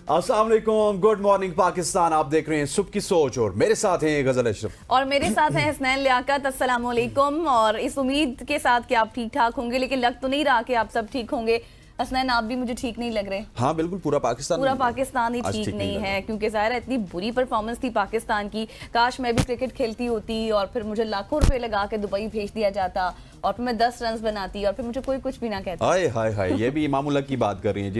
अस्सलाम वालेकुम, good morning Pakistan. आप देख रहे हैं सुबह की सोच और मेरे साथ हैं गजल अशरफ और मेरे साथ हैं हसनैन लियाकत। अस्सलाम वालेकुम। और इस उम्मीद के साथ कि आप ठीक ठाक होंगे, लेकिन लग तो नहीं रहा कि आप सब ठीक होंगे। हसनैन, आप भी मुझे ठीक नहीं लग रहे। हाँ बिल्कुल, पूरा पाकिस्तान ही ठीक नहीं है, क्योंकि ज़ाहिर है इतनी बुरी परफॉर्मेंस थी पाकिस्तान की। काश मैं भी क्रिकेट खेलती होती और फिर मुझे लाखों रुपए लगा के दुबई भेज दिया जाता और फिर मैं 10 रन बनाती और फिर मुझे कोई कुछ भी ना कहता। हाय हाय हाय, ये भी इमामुल्लाह की बात कर रही हैं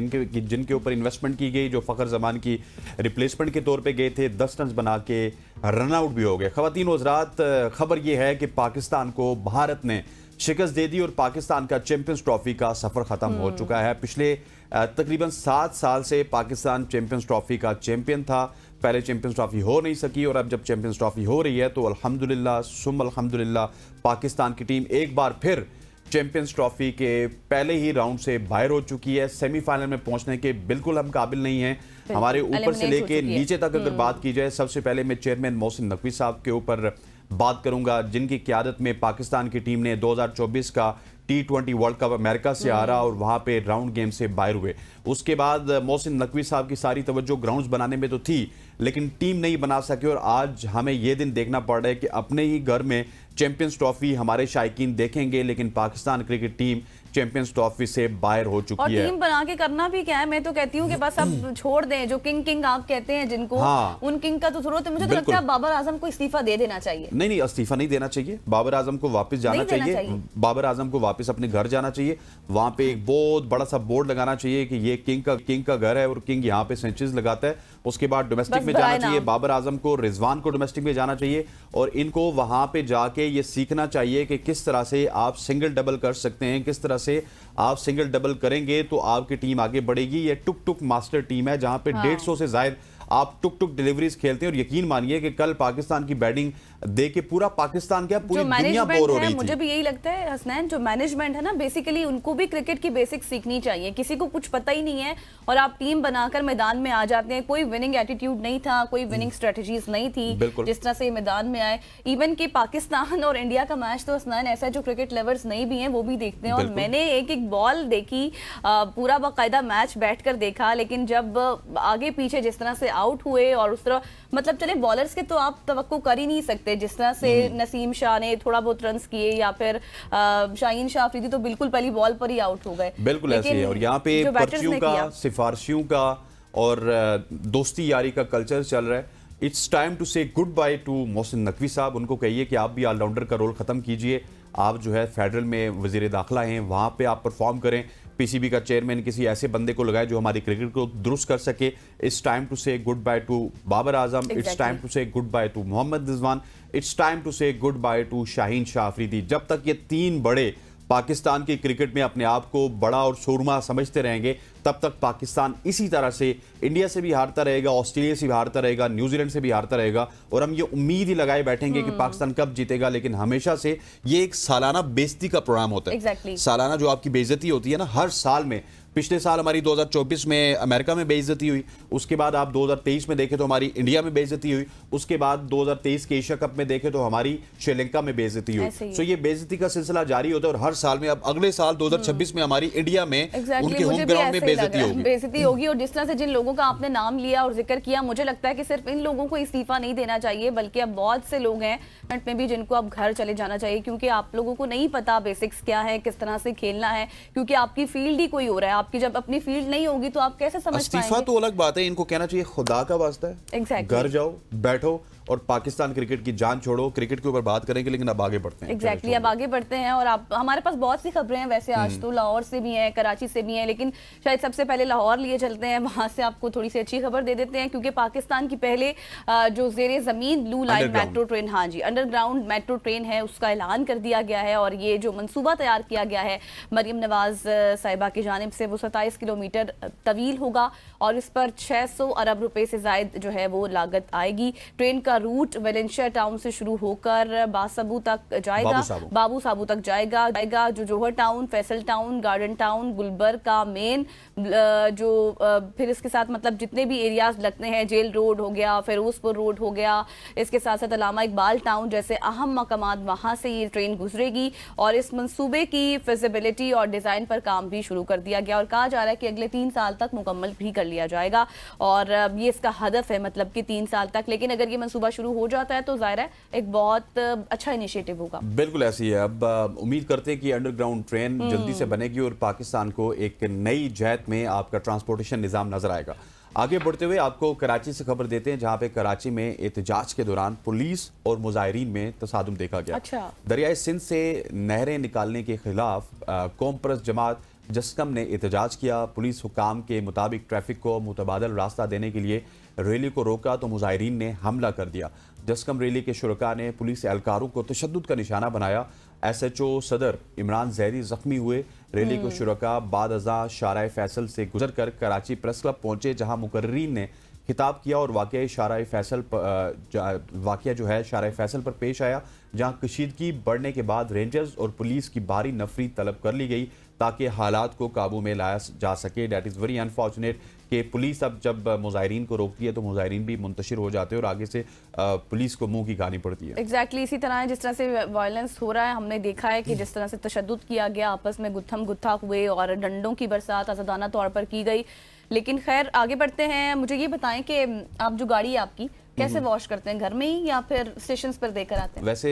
जिनके ऊपर इन्वेस्टमेंट की गई, जो फखर जमान की रिप्लेसमेंट के तौर पे गए थे, 10 रन बना के रन आउट भी हो गए। ख़वातीन व हज़रात, खबर ये है कि पाकिस्तान को भारत ने शिकस्त दे दी और पाकिस्तान का चैंपियंस ट्रॉफी का सफ़र ख़त्म हो चुका है। पिछले तकरीबन 7 साल से पाकिस्तान चैंपियंस ट्रॉफी का चैंपियन था। पहले चैंपियंस ट्रॉफी हो नहीं सकी और अब जब चैंपियंस ट्रॉफी हो रही है तो अल्हम्दुलिल्लाह सुम अल्हम्दुलिल्लाह पाकिस्तान की टीम एक बार फिर चैंपियंस ट्रॉफी के पहले ही राउंड से बाहर हो चुकी है। सेमीफाइनल में पहुंचने के बिल्कुल हम काबिल नहीं हैं। हमारे ऊपर से लेके नीचे तक अगर बात की जाए, सबसे पहले मैं चेयरमैन मोहसिन नकवी साहब के ऊपर बात करूंगा, जिनकी क़यादत में पाकिस्तान की टीम ने 2024 का T20 वर्ल्ड कप अमेरिका से हारा और वहां पे राउंड गेम से बाहर हुए। उसके बाद मोहसिन नकवी साहब की सारी तवज्जो ग्राउंड्स बनाने में तो थी, लेकिन टीम नहीं बना सके और आज हमें ये दिन देखना पड़ रहा है कि अपने ही घर में चैंपियंस ट्रॉफी हमारे शायकीन देखेंगे, लेकिन Pakistan cricket team champions trophy से बाहर हो चुकी है। और टीम बना के करना भी क्या है, मैं तो कहती हूँ कि बस अब छोड़ दें जो किंग आप कहते हैं जिनको, हाँ, उन किंग का तो जरूरत है। मुझे तो लगता है बाबर आजम को इस्तीफा दे देना चाहिए। नहीं, इस्तीफा नहीं देना चाहिए, बाबर आजम को वापस जाना चाहिए। बाबर आजम को वापस अपने घर जाना चाहिए। वहां पे एक बहुत बड़ा सा बोर्ड लगाना चाहिए कि ये किंग का घर है और किंग यहाँ पे सेंचुरीज लगाता है। उसके बाद डोमेस्टिक में जाना चाहिए बाबर आजम को, रिजवान को डोमेस्टिक में जाना चाहिए और इनको वहां पे जाके ये सीखना चाहिए कि किस तरह से आप सिंगल डबल कर सकते हैं, किस तरह से आप सिंगल डबल करेंगे तो आपकी टीम आगे बढ़ेगी। ये टुक मास्टर टीम है जहां पे 150 से ज्यादा आप टुक डिलीवरीज खेलते हैं और यकीन मानिए कि कल पाकिस्तान की बैटिंग देख के पूरा पाकिस्तान क्या पूरी दुनिया बोर हो रही थी। मुझे भी यही लगता है हसनैन, जो मैनेजमेंट है ना, बेसिकली उनको भी क्रिकेट की बेसिक सीखनी चाहिए। किसी को कुछ पता ही नहीं है और आप टीम बनाकर मैदान में आ जाते हैं। कोई विनिंग एटीट्यूड नहीं था, कोई विनिंग स्ट्रेटजीज नहीं थी जिस तरह से मैदान में आए। इवन कि पाकिस्तान और इंडिया का मैच तो हसनैन ऐसा है जो क्रिकेट लवर्स नहीं भी हैं वो भी देखते हैं। और मैंने एक बॉल देखी, पूरा बाकायदा मैच बैठकर देखा, लेकिन जब आगे पीछे जिस तरह से आउट हुए और उस तरह, मतलब चले बॉलर्स के तो आप तवक्को कर ही नहीं सकते। जिस तरह से नसीम शाह ने थोड़ा बहुत रन्स किए या फिर शाहीन शाह अफरीदी तो बिल्कुल पहली बॉल पर ही आउट हो गए। बिल्कुल ऐसे है। और यहाँ पे पर्चियों का, सिफारिशियों का और दोस्ती यारी का कल्चर चल रहा है। It's time to say goodbye to Mohsin Naqvi साहब। उनको कहिए कि आप भी ऑलराउंडर का रोल खत्म कीजिए। आप जो है फेडरल में वजीर दाखिला हैं, वहाँ पे आप परफॉर्म करें। पीसीबी का चेयरमैन किसी ऐसे बंदे को लगाए जो हमारी क्रिकेट को दुरुस्त कर सके। It's time to say goodbye to Babar Azam. It's time to say goodbye to Mohammad Rizwan. It's time to say goodbye to Shaheen Shah Afridi. जब तक ये 3 बड़े पाकिस्तान की क्रिकेट में अपने आप को बड़ा और शोरमा समझते रहेंगे, तब तक पाकिस्तान इसी तरह से इंडिया से भी हारता रहेगा, ऑस्ट्रेलिया से भी हारता रहेगा, न्यूजीलैंड से भी हारता रहेगा। और हम ये उम्मीद ही लगाए बैठेंगे कि पाकिस्तान कब जीतेगा। लेकिन हमेशा से ये एक सालाना बेइज्जती का प्रोग्राम होता है। सालाना जो आपकी बेइज्जती होती है ना, हर साल में, पिछले साल हमारी 2024 में अमेरिका में बेइज्जती हुई, उसके बाद आप 2023 में देखें तो हमारी इंडिया में बेइज्जती हुई, उसके बाद 2023 के एशिया कप में देखें तो हमारी श्रीलंका में बेइज्जती हुई। सो ये बेइज्जती का सिलसिला जारी होता है और हर साल में, अब अगले साल 2026 में हमारी इंडिया में उनके होम ग्राउंड में बेइज्जती होगी। और जिस तरह से जिन लोगों का आपने नाम लिया और जिक्र किया, मुझे लगता है कि सिर्फ इन लोगों को इस्तीफा नहीं देना चाहिए, बल्कि अब बहुत से लोग हैं में भी जिनको अब घर चले जाना चाहिए, क्योंकि आप लोगों को नहीं पता बेसिक्स क्या है, किस तरह से खेलना है, क्योंकि आपकी फील्ड ही कोई हो रहा है। आपकी जब अपनी फील्ड नहीं होगी तो आप कैसे समझ पाएंगे? इस्तीफा तो अलग बात है, इनको कहना चाहिए खुदा का वास्ता है, घर जाओ, बैठो और पाकिस्तान क्रिकेट की जान छोड़ो। क्रिकेट के ऊपर बात करेंगे, लेकिन अब आगे बढ़ते हैं। अब आगे बढ़ते हैं। और आप, हमारे पास बहुत सी खबरें हैं वैसे आज तो, लाहौर से भी हैं, कराची से भी हैं, लेकिन शायद सबसे पहले लाहौर लिए चलते हैं। वहां से आपको थोड़ी सी अच्छी खबर दे देते हैं, क्योंकि पाकिस्तान की पहले जो ज़ेरे ज़मीन ब्लू लाइन मेट्रो ट्रेन, हाँ जी, अंडरग्राउंड मेट्रो ट्रेन है, उसका ऐलान कर दिया गया है। और ये जो मंसूबा तैयार किया गया है मरियम नवाज साहिबा की जानिब से, वो 27 किलोमीटर तवील होगा और इस पर 600 अरब रुपए से ज़ायद जो है वो लागत आएगी। ट्रेन का का रूट वेलेंशिया टाउन से शुरू होकर बासाबू तक जाएगा, बाबू साबू तक जाएगा जो Johar town, Faisal town, garden town, Gulberg का मेन जो फिर इसके साथ मतलब जितने भी एरियाज लगते हैं, जेल रोड हो गया, फिरोजपुर रोड हो गया, इसके साथ साथ अलामा इकबाल टाउन जैसे अहम मकामात, वहाँ से ये ट्रेन गुजरेगी और इस मंसूबे की फिजिबिलिटी और डिज़ाइन पर काम भी शुरू कर दिया गया और कहा जा रहा है कि अगले 3 साल तक मुकम्मल भी कर लिया जाएगा और ये इसका हदफ है, मतलब कि 3 साल तक। लेकिन अगर ये मंसूबा शुरू हो जाता है तो ज़ाहिर है एक बहुत अच्छा इनिशिएटिव होगा। बिल्कुल ऐसी है। अब उम्मीद करते हैं कि अंडरग्राउंड ट्रेन जल्दी से बनेगी और पाकिस्तान को एक नई जहत में आपका ट्रांसपोर्टेशन निज़ाम नजर आएगा। आगे बढ़ते हुए आपको कराची से खबर देते हैं, जहां पे कराची में एहतजाज के दौरान पुलिस और मुजाहिरीन में तसादुम देखा गया। अच्छा। दरियाए सिंध से नहरें निकालने के खिलाफ कौम परस्त जमात जस्कम ने एहतजाज किया। पुलिस हुकाम के मुताबिक ट्रैफिक को मुतबादल रास्ता देने के लिए रैली को रोका तो मुजाहिरीन ने हमला कर दिया। जस्कम रैली के शुरका ने पुलिस एहलकारों को तशद्दुद का निशाना बनाया। SHO सदर इमरान जहरी जख्मी हुए। रैली को शुरका बाद अज़ा शाराए फैसल से गुजर कर कराची प्रेस क्लब पहुंचे, जहां मुकर्रीन ने खिताब किया और वाक़या जो है शाराए फैसल पर पेश आया, जहां कशीदगी बढ़ने के बाद रेंजर्स और पुलिस की भारी नफरी तलब कर ली गई ताकि हालात को काबू में लाया जा सके। डेट इज़ वेरी अनफॉर्चुनेट कि पुलिस अब जब मुजाहिरीन को रोकती है तो मुजाहिरीन भी मुंतशिर हो जाते हैं और आगे से पुलिस को मुंह की गानी पड़ती है। एग्जैक्टली इसी तरह है जिस तरह से वायलेंस हो रहा है, हमने देखा है कि जिस तरह से तशद्दुद किया गया, आपस में गुत्थम गुत्था हुए और डंडों की बरसात आज़ादाना तौर पर की गई। लेकिन खैर आगे बढ़ते हैं। मुझे ये बताएं कि आप जो गाड़ी है आपकी कैसे वॉश करते हैं, घर में ही या फिर स्टेशंस पर देकर आते हैं? वैसे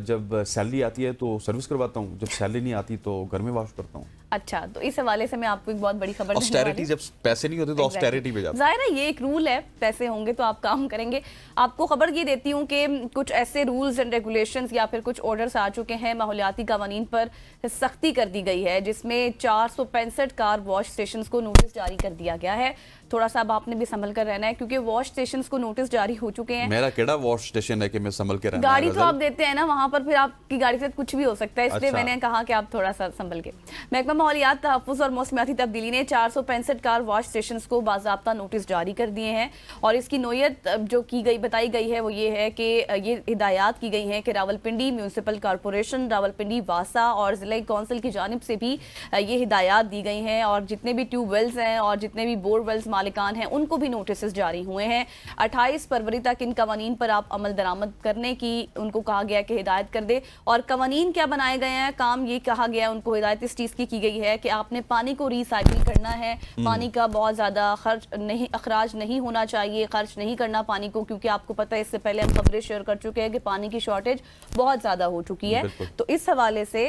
जब सैलरी आती है तो सर्विस करवाता हूँ, जब सैलरी नहीं आती तो घर में वॉश करता हूँ। अच्छा, तो इस हवाले से मैं आपको एक बहुत बड़ी खबर ऑस्टेरिटी, जब पैसे नहीं होते तो ऑस्टेरिटी पे जाते हैं। जाहिर है ये एक रूल है, पैसे होंगे तो आप काम करेंगे। आपको खबर ये देती हूँ कि कुछ ऐसे रूल्स एंड रेगुलेशंस या फिर कुछ ऑर्डर्स आ चुके हैं, माहौलियाती कवानीन पर सख्ती कर दी गई है, जिसमें 465 कार वॉश स्टेशंस को नोटिस जारी कर दिया गया है। थोड़ा सा अब आपने भी संभल कर रहना है क्योंकि वॉश स्टेशंस को नोटिस जारी हो चुके हैं। मेरा केड़ा वॉश स्टेशन है कि मैं संभल के रहना गाड़ी तो आप देते हैं ना, वहां पर फिर आपकी गाड़ी से कुछ भी हो सकता है, इसलिए मैंने कहा कि आप थोड़ा सा संभल के। महकमा माहौलियात, तहफ़्फ़ुज़ और मौसमियाती तब्दीली ने 465 कार वॉश स्टेशंस को बाज़ाब्ता नोटिस जारी कर दिए हैं और इसकी नोयत जो की गई बताई गई है वो ये है कि ये हिदायत की गई हैं कि रावलपिंडी म्यूनसिपल कॉरपोरेशन, रावलपिंडी वासा और ज़िला कौंसिल की जानिब से भी ये हिदायत दी गई हैं और जितने भी ट्यूबवेल्स हैं और जितने भी बोरवेल्स मालिकान हैं उनको भी नोटिस जारी हुए हैं। 28 फरवरी तक इन कवानीन पर आप अमल दरामद करने की उनको कहा गया कि हिदायत कर दे। और कवानीन क्या बनाए गए हैं, काम ये कहा गया है उनको, हिदायत इस चीज़ की गई है कि आपने पानी को रिसाइकिल करना है, पानी का बहुत ज़्यादा अखराज नहीं होना चाहिए, खर्च नहीं करना पानी को, क्योंकि आपको पता है इससे पहले हम खबरें शेयर कर चुके हैं कि पानी की शॉर्टेज बहुत ज़्यादा हो चुकी है। तो इस हवाले से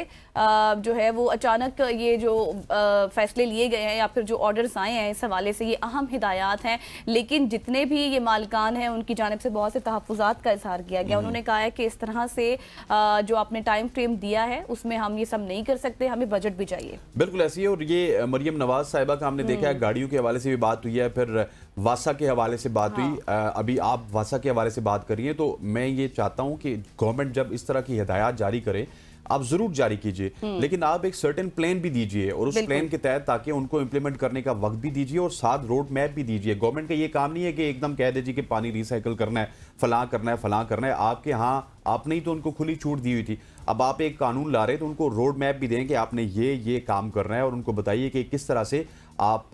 जो है वो अचानक ये जो फैसले लिए गए हैं या फिर जो ऑर्डर्स आए हैं, इस हवाले से ये अहम हिदायत हैं। लेकिन जितने भी ये मालिकान हैं उनकी जानिब से बहुत से तहफ़्फ़ुज़ात का इज़हार किया गया। उन्होंने कहा है कि इस तरह से जो आपने टाइम फ्रेम दिया है उसमें हम ये सब नहीं कर सकते, हमें बजट भी चाहिए। बिल्कुल ऐसी है। और ये मरियम नवाज साहिबा का हमने देखा है, गाड़ियों के हवाले से भी बात हुई है, फिर वासा के हवाले से बात हुई। अभी आप वासा के हवाले से बात करिए, तो मैं ये चाहता हूँ कि गवर्नमेंट जब इस तरह की हिदायत जारी करे आप जरूर जारी कीजिए, लेकिन आप एक सर्टेन प्लान भी दीजिए और उस प्लान के तहत ताकि उनको इंप्लीमेंट करने का वक्त भी दीजिए और साथ रोड मैप भी दीजिए। गवर्नमेंट का ये काम नहीं है कि एकदम कह दीजिए कि पानी रिसाइकिल करना है, फलां करना है, फलां करना है। आपके यहाँ आपने ही तो उनको खुली छूट दी हुई थी, अब आप एक कानून ला रहे तो उनको रोड मैप भी दें कि आपने ये काम करना है और उनको बताइए कि किस तरह से आप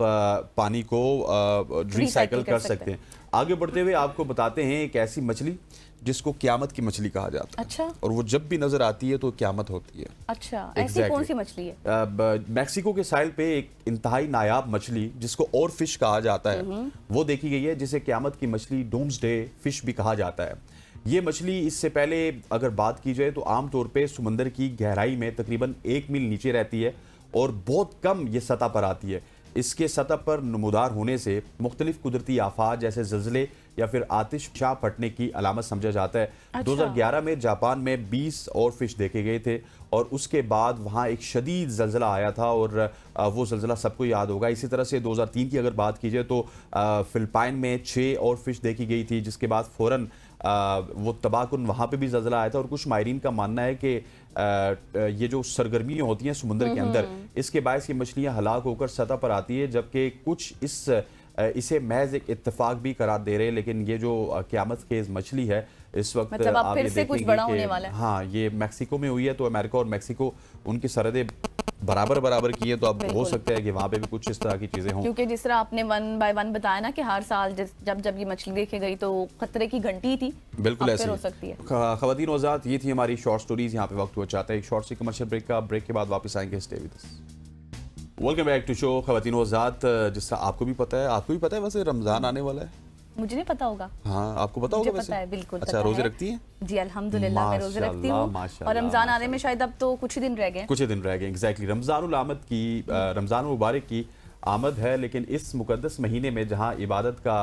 पानी को रिसाइकिल कर सकते हैं। आगे बढ़ते हुए आपको बताते हैं एक ऐसी मछली जिसको क़यामत की मछली कहा जाता है। अच्छा। और वो जब भी नजर आती है तो क़यामत होती है। अच्छा, ऐसी कौन सी मछली है? मैक्सिको के साहिल पे एक इंतहाई नायाब मछली जिसको और फिश कहा जाता है वो देखी गई है, जिसे क़यामत की मछली डूम्सडे फिश भी कहा जाता है। ये मछली इससे पहले अगर बात की जाए तो आमतौर पे समंदर की गहराई में तकरीबन 1 मील नीचे रहती है और बहुत कम ये सतह पर आती है। इसके सतह पर नमूदार होने से मुख्तलिफ कुदरती आफात जैसे ज़लज़ले या फिर आतिश शाह फटने की अलामत समझा जाता है। अच्छा। 2011 में जापान में 20 और फिश देखे गए थे और उसके बाद वहाँ एक शदीद ज़लज़ला आया था और वो ज़लज़ला सबको याद होगा। इसी तरह से 2003 की अगर बात की जाए तो फिलिपाइन में 6 और फिश देखी गई थी, जिसके बाद फ़ौरन वो तबाहकुन वहाँ पे भी ज़लज़ला आया था। और कुछ माहिरीन का मानना है कि ये जो सरगर्मियाँ होती हैं समुंदर के अंदर, इसके बायस ये मछलियाँ हलाक होकर सतह पर आती है, जबकि कुछ इस इसे महज एक इत्तेफाक भी करार दे रहे हैं, लेकिन ये जो क़यामत खेज़ मछली है इस वक्त मतलब आप फिर ये से कुछ देखेंगे बड़ा कि होने वाला है। हाँ, ये मैक्सिको में हुई है, तो अमेरिका और मैक्सिको उनकी सरहदें बराबर की है, तो अब हो सकता है कि वहाँ पे भी कुछ इस तरह की चीज़ें हों। क्योंकि जिस तरह आपने 1 बाय 1 बताया ना कि हर साल जब ये मछली देखी गई तो खतरे की घंटी थी, बिल्कुल अब ऐसे फिर हो ही। सकती है। ख़वातीन और हज़रात, ये थी हमारी शॉर्ट स्टोरीज। यहाँ पे वक्त हुआ चाहता है एक शॉर्ट सी कमर्शियल ब्रेक के बाद वापस आएंगे। Stay with us. Welcome back to show ख़वातीन और हज़रात। जिसका आपको भी पता है वैसे रमज़ान आने वाला है। मुझे नहीं पता होगा। हाँ, आपको पता होगा मुझे वैसे? पता है, बिल्कुल अच्छा, पता रोजे है। रखती हैं? जी अल्हम्दुलिल्लाह, मैं रोजे रखती हूँ। और रमजान आने में शायद अब तो कुछ ही दिन रह गए। एग्जैक्टली। रमज़ान मुबारक की आमद है, लेकिन इस मुकद्दस महीने में जहाँ इबादत का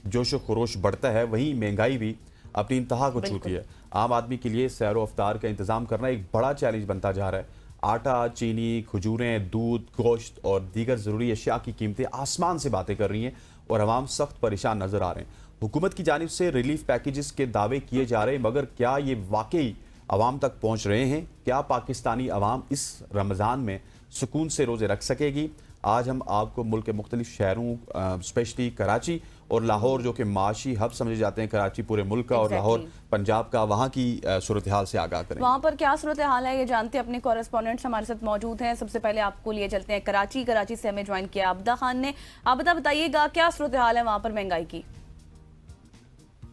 जोश व खरोश बढ़ता है, वहीं महंगाई भी अपनी इंतहा को छूती है। आम आदमी के लिए सैर व अफ्तार का इंतज़ाम करना एक बड़ा चैलेंज बनता जा रहा है। आटा, चीनी, खजूरें, दूध, गोश्त और दीगर ज़रूरी अशिया की कीमतें आसमान से बातें कर रही हैं और अवाम सख्त परेशान नज़र आ रहे हैं। हुकूमत की जानिब से रिलीफ पैकेजेस के दावे किए जा रहे हैं, मगर क्या ये वाकई अवाम तक पहुँच रहे हैं? क्या पाकिस्तानी अवाम इस रमज़ान में सुकून से रोज़े रख सकेगी? आज हम आपको मुल्क के मुख्तलिफ शहरों, स्पेशली कराची और लाहौर, जो कि माशी हब समझे जाते हैं, कराची पूरे मुल्क का और लाहौर पंजाब का, वहाँ की सूरत हाल से आगाह करें। वहाँ पर क्या सूरत हाल है ये जानते अपने कॉरेस्पॉन्डेंट्स हमारे साथ मौजूद हैं। सबसे पहले आपको लिए चलते हैं कराची से हमें ज्वाइन किया आबदा खान ने। आबदा, बताइएगा क्या सूरत हाल है वहाँ पर महंगाई की?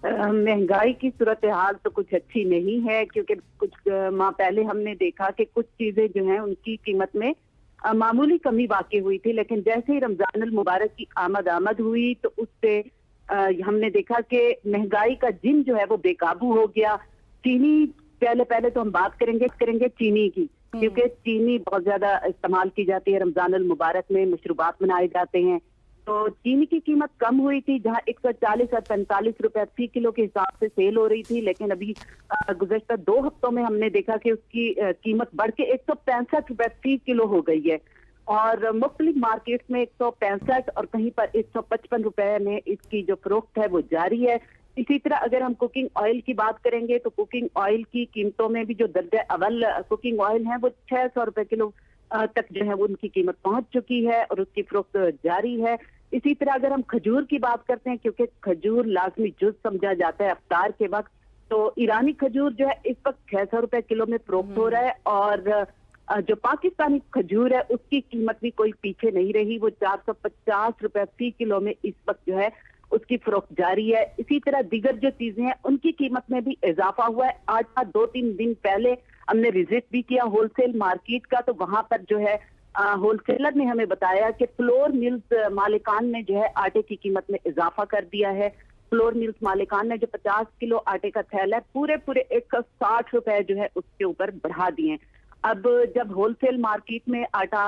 महंगाई की सूरत हाल तो कुछ अच्छी नहीं है, क्योंकि कुछ माह पहले हमने देखा कि कुछ चीजें जो हैं उनकी कीमत में मामूली कमी वाक़ई हुई थी, लेकिन जैसे ही रमजान अल मुबारक की आमद हुई तो उससे हमने देखा कि महंगाई का जिन जो है वो बेकाबू हो गया। चीनी, पहले तो हम बात करेंगे चीनी की, क्योंकि चीनी बहुत ज्यादा इस्तेमाल की जाती है रमजान अल मुबारक में, मशरूबात बनाए जाते हैं। तो चीनी की कीमत कम हुई थी, जहां 140 और 45 रुपए फी किलो के हिसाब से सेल हो रही थी, लेकिन अभी गुज़श्ता 2 हफ्तों में हमने देखा कि उसकी कीमत बढ़ के 165 रुपए फी किलो हो गई है। और मुख्तलिफ मार्केट में 165 और कहीं पर 155 रुपए में इसकी जो फरोख्त है वो जारी है। इसी तरह अगर हम कुकिंग ऑयल की बात करेंगे तो कुकिंग ऑयल की कीमतों में भी जो दर्जा अव्वल कुकिंग ऑयल है वो 600 रुपए किलो तक जो है वो उनकी कीमत पहुंच चुकी है और उसकी फरोख्त जारी है। इसी तरह अगर हम खजूर की बात करते हैं, क्योंकि खजूर लाजमी जुज समझा जाता है अफ्तार के वक्त, तो ईरानी खजूर जो है इस वक्त 600 रुपए किलो में फरोख्त हो रहा है। और जो पाकिस्तानी खजूर है उसकी कीमत भी कोई पीछे नहीं रही, वो 450 रुपए फी किलो में इस वक्त जो है उसकी फरोख्त जारी है। इसी तरह दीगर जो चीजें हैं उनकी कीमत में भी इजाफा हुआ है। आटा 2-3 दिन पहले हमने विजिट भी किया होलसेल मार्केट का, तो वहां पर जो है होलसेलर ने हमें बताया कि फ्लोर मिल्स मालिकान ने जो है आटे की कीमत में इजाफा कर दिया है। फ्लोर मिल्स मालिकान ने जो 50 किलो आटे का थैला है पूरे 160 रुपए जो है उसके ऊपर बढ़ा दिए। अब जब होलसेल मार्केट में आटा